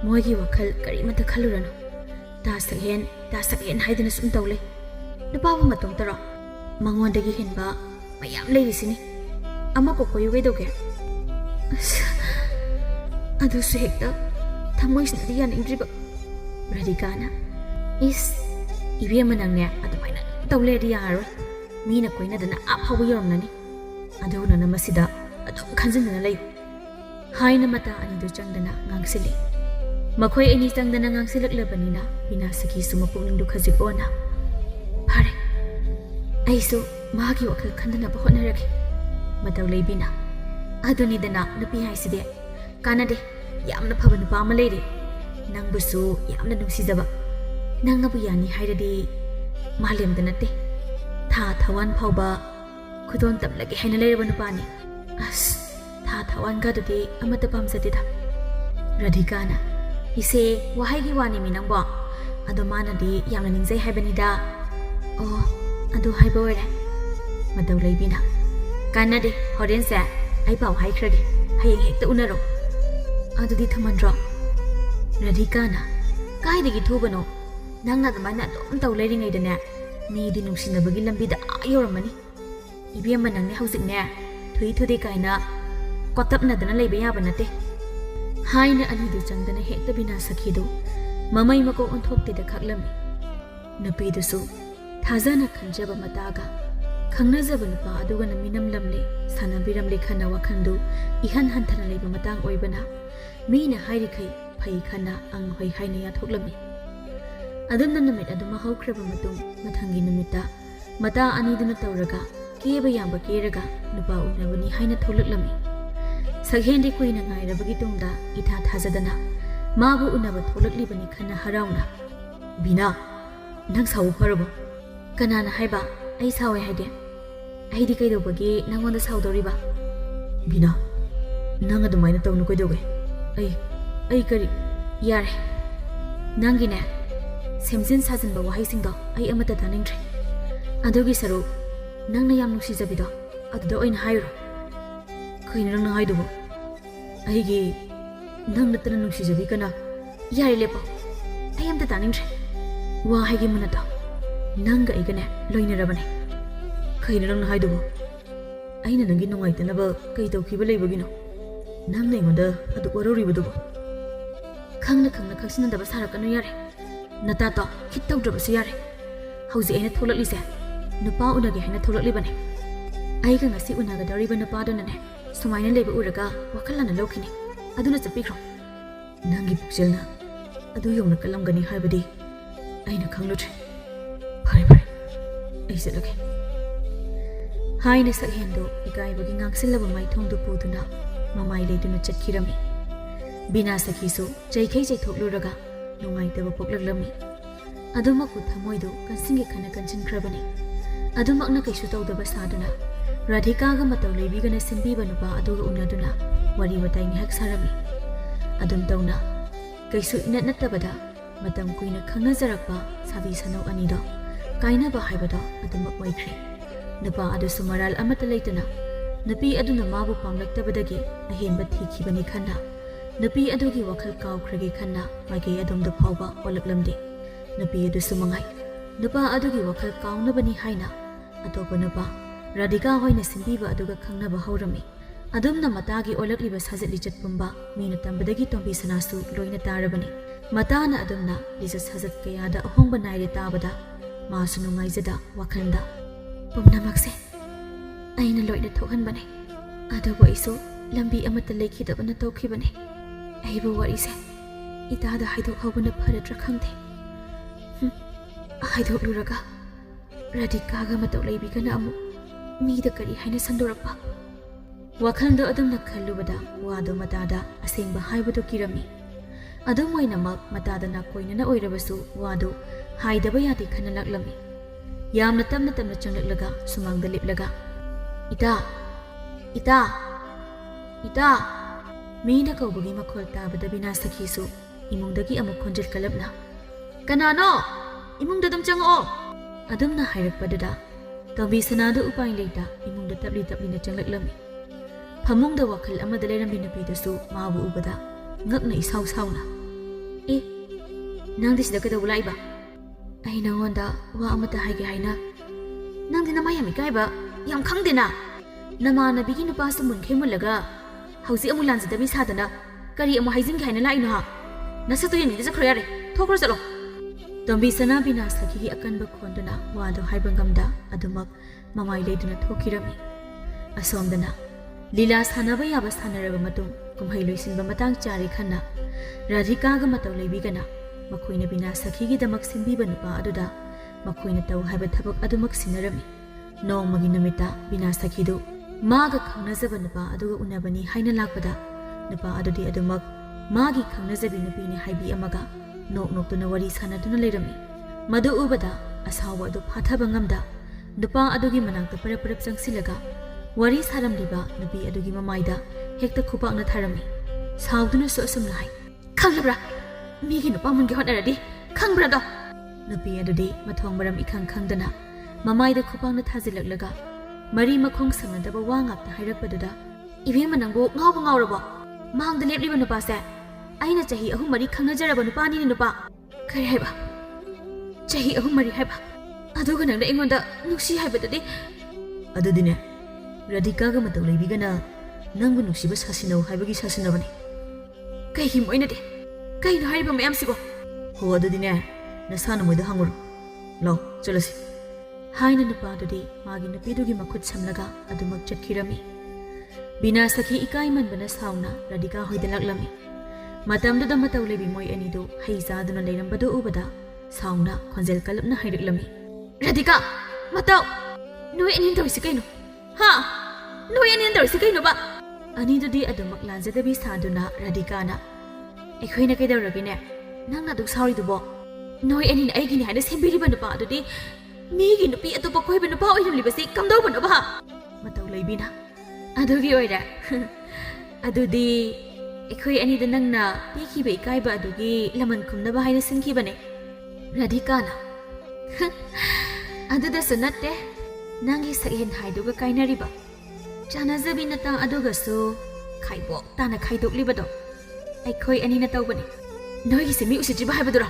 moigi wakhal kari mata khalurano tasaghen haidana sum tawle nupabu matong taro mangondagi henba mayam leirisini ama ko koyu gaidoge adu su hekta thamoisna diyan ingriba radhikana is ibe manangne adumaina tawle ri yaro mina koina dana aphawu yornani aduna namasida adum khanjindana lay haina mata ani du changdana ngangsili makhoi ani changdana ngangsilaklabanina bina saki suma pungning du khajik ona phare aisu magi wakal khandana ba honarake mataw leibina aduni dana nupi haiside kanade yamna phaba nupa ma leiri nangbusu yamna nungsijaba nangabu yani hairadi malem danate tha thawan phauba khudon tamlage haina leiraba nupani as tha thawan ga dudi amata pamjati da radhikana ise wahai gi wani minangbo ado manadi yamna ningjai haibanida oh adu haiba ore mataw leibina kanade horen sa ai pau haikrage hayeng hekta unaro adudi thamandro radhikana kaidagi thubano nangna damana dom taw leiringai dane midi nungsinabagi lambida ayoramani ibiyam nangni haujikne thui thudi kaina kotapna dana leiba yaba nate haina anidu changdana hekta bina sakhidu mamai mako onthokte da khaklami napidusu thajana khanjaba mataga khangnajaba nupa aduga naminam lamle sanabiramle khana wakhandu ihan hanthana leiba matang oibana mina hairikai phai khana ang hoi haina ya thoklami adumna namit aduma haukraba matung mathangi numita mata aniduna tawraga keba yamba keraga nupa unabani haina tholaklami saghendi koina ngairabagi tungda itha thajadana mabu unaba tholaklibani khana harauna bina nang sawu farabo kanana haiba ai sawe haide aidi kaidobagi nangonda saudoriba bina nang adumaina tawnu koidoge ai kari yare nangine semjin sajanba wahai singdo ai amata taningtre adugi saru nangna yam nusijabido aduda oina hayro kaina nangna haidubo aigi nangna tana nusijabi kana yare lepo ai amta taningtre wahai gi munata nanga igane loinarabane kaina nangna haidubo aina nangi nungaitanaba kai tawkiba leibagino nangna ingonda adu waroribadubo khangna khaksinadaba sarakanu yare natato khitawdrabasu yare hauji aina tholaklise nupa unage haina tholaklibane aiga ngasi unagadariba nupadunane sumaina leiba uraga wakhalana lokini aduna chapikro nangi pukjelna adu yongna kalamgani haibadi aina khanglutre phare ai selage haina sakhendo igaibagi ngangsilaba maithongdu puduna mamai leiduna chatkirami bina sakhisu jaikhai jaithokluraga nungaitaba poklaklami adumaku thamoidu kansingi khana kanchinkrabani adumakna kaisu tawdaba saduna radhikaga mataw leibigana simbiba nupa aduga unaduna wari watai ngihak sarami adum tawna kaisu nattabada matam kuina khangnajarakpa sabi sanau anido kainaba haibado adumak waikre nupa adu sumaral amata leituna nupi aduna mabu pamlaktabadagi ahenba thikibani khana nupi adugi wakhal kawkhrage khana mage adumda phawba olaklamdi nupi adu sumangai nupa adugi wakhal kawnabani haina atopa nupa radhika hoina simbiba aduga khangnaba haurami adumna matagi olakliba sajatli chatpumba mina tambadagi tombi sanasu loina tarabani matana adumna lisa sajat kayada ahongba naire tabada masu nungaizada wakhanda pumnamakse aina loina thohanbane adubu aisu lambi amata lekhidabana tawkhibane aibu warise itada haidok hobana pharadra khangde haidok luraga radikaga mataw leibigana amu mida kari haina sandorapa wakhanda adumna khallubada wado matada asengba haibadu kirami adum oinamak matada na koinana oirabasu wado haidaba yadi khana laklami yamna tamna tamna changlaklaga sumangda liplaga ita ita ita mina kaubagi makhol tabada bina sakhisu imungdagi amuk khonjil kalabna kanano imungda dum chango adumna hairakpadada tabi sanadu upai leita imungda tabli tabli na changlaklami phamungda wakhal amada lerambi napidasu mabu ubada ngakna isau sauna e nangdi sida kada ulaiba ai nangwanda wa amata haige haina nangdi namayami kaiba yam khangdena namanabigi nupasu munkhei mulaga hausi amu lanjadabi sadana kari amu haijin haina laino ha nasatu yemi da khroyare thokro chalo tombi sana bina sakhi akanba khonduna wado haibangamda adumak mamai leiduna thokirami asomdana lila sanaba yaba sanaraba matung kumhai loisinba matang chari khanna radhikaga mataw leibigana makoina bina sakhi gi damak simbiba nupa aduda makoina taw haiba thabak adumak sinarami nongmagi namita bina sakhi do maga khangnajaba nupa aduga unabani haina lakpada nupa adudi adumak magi khangnajabi nupini haibi amaga nok noktuna wari sanaduna leirami madu ubada asawa adu phathaba ngamda nupa adugi manakta parap changsilaga wari saramliba nupi adugi mamaida hekta khupakna tharami sauduna so asumna hai khanglabra migi nupa mungi honaradi khangbra do nupi adudi mathong maram ikhang khangdana mamaida khupakna thajilaklaga mari makhong sanadaba wangapta hairakpaduda ibeng manangbo ngawrabo mangda lepliba nupa se aina chahi ahum mari khangnajaraba nupa ni nupa kare haiba chahi ahum mari haiba aduga nangda engonda nuksi haibadadi adudine radhikaga mataw leibigana nangbu nuksiba sasinau haibagi sasinabani kaigi moinade kaino haiba mayam sibo ho adudine nasana moida hanguru lo chalasi haina nupa adudi magi nupidugi makhut samlaga adumak chatkirami bina sakhi ikai manbana sauna radhika hoida laklami matamda mataw leibi moi anidu haizaduna leirambadu ubada sauna khonjel kalapna hairiklami radhika mataw noi anin dorisi kaino ha noi anin dorisi kaino ba anidudi adumak lanjadabi saduna radhikana ekhoina kaidawragine nangna duk sauri dubo noi anin aigini haina sembiriba nupa adudi migi nupi atopa khoiba nupa oiramlibasi kamdawba nuba mataw leibina adugi oira adudi ekhoi ani da nangna pikhiba ikaiba adugi laman khumnaba haina sinkibane radhikana aduda sunatte nangi sakhen haiduga kainariba chanajabi nata aduga so khaibo tana khaidoklibado ekhoi ani na tawbane noigi semi usijiba haibadura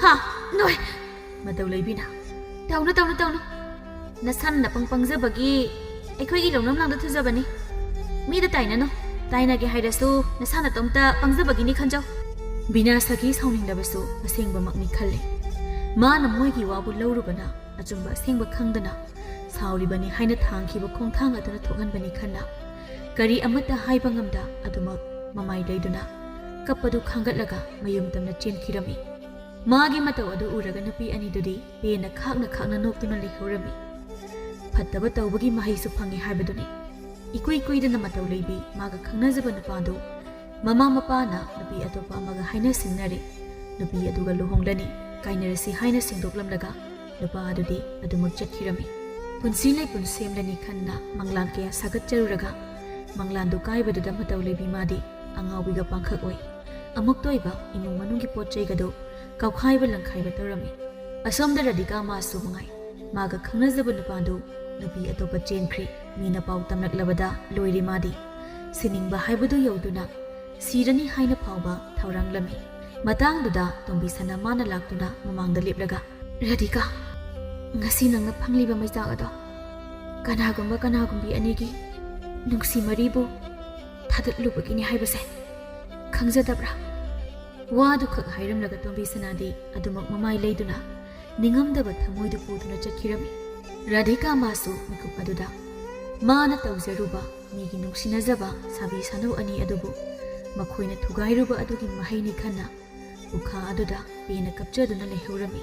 ha noi mataw leibina tawna nasan na pangpangjabagi ekhoi gi longnam langda thujabani mida taina no taina ge hairasu nasana tomta pangjabagi ni khanjaw bina saki sauningdabasu asengba makni khalle mana moigi wabu lawrubana achumba asengba khangdana sauribani haina thangkhiba khongthang aduna thoganbani khanna kari amata haiba ngamda aduma mamai leiduna kapadu khangatlaga mayum tamna chenkhirami magi mataw adu uraga napi ani dudi pena khakna noktuna lehorami phattaba tawbagi mahaisu phangi haibaduni ikui dana mataw leibi maga khangnajaba napadu mama mapana napi atopa maga haina singnare napi aduga luhonglani kainarasi haina singdoklamlaga napa adudi adumak chathirami punsi lai punsemlani khanna manglan kya sagat charuraga manglan du kaibaduda mataw leibi madi angawiga pangkhak oi amuk toiba imung manungi potchai gado kaukhaiba langkhaiba tarami asomda radhika masu mangai maga khangnajaba napadu napi atopa chenkhri mina pau tamlaklabada loiri madi siningba haibadu yauduna sirani haina phawba thauranglami matangduda tombi sana mana laktuna mamangda leplaga radhika ngasi nangna phangliba maijaga do kanagumbi anigi nungsi maribu thadathlubagini haibase khangjadabra wadu khak hairamlaga tombi sanadi adumak mamai leiduna ꯅꯤꯡꯉꯝꯗꯕ ꯊꯃꯣꯏꯗꯨ ꯄꯨꯗꯨꯅ ꯆꯠꯈꯤꯔꯝꯃꯤ꯫ ꯔꯥꯙꯤꯀꯥ ꯃꯥꯁꯨ ꯃꯤꯀꯨꯞ ꯑꯗꯨꯗ ꯃꯥꯅ ꯇꯧꯖꯔꯨꯕ ꯃꯤꯒꯤ ꯅꯨꯡꯁꯤꯅꯖꯕ ꯁꯥꯕꯤ ꯁꯥꯅꯧ ꯑꯅꯤ ꯑꯗꯨꯕꯨ ꯃꯈꯣꯏꯅ ꯊꯨꯒꯥꯏꯔꯨꯕ ꯑꯗꯨꯒꯤ ꯃꯍꯩꯅꯤ ꯈꯟꯅ ꯎꯈꯥ ꯑꯗꯨꯗ ꯄꯦꯟꯅ ꯀꯞꯆꯗꯨꯅ ꯂꯩꯍꯧꯔꯝꯃꯤ꯫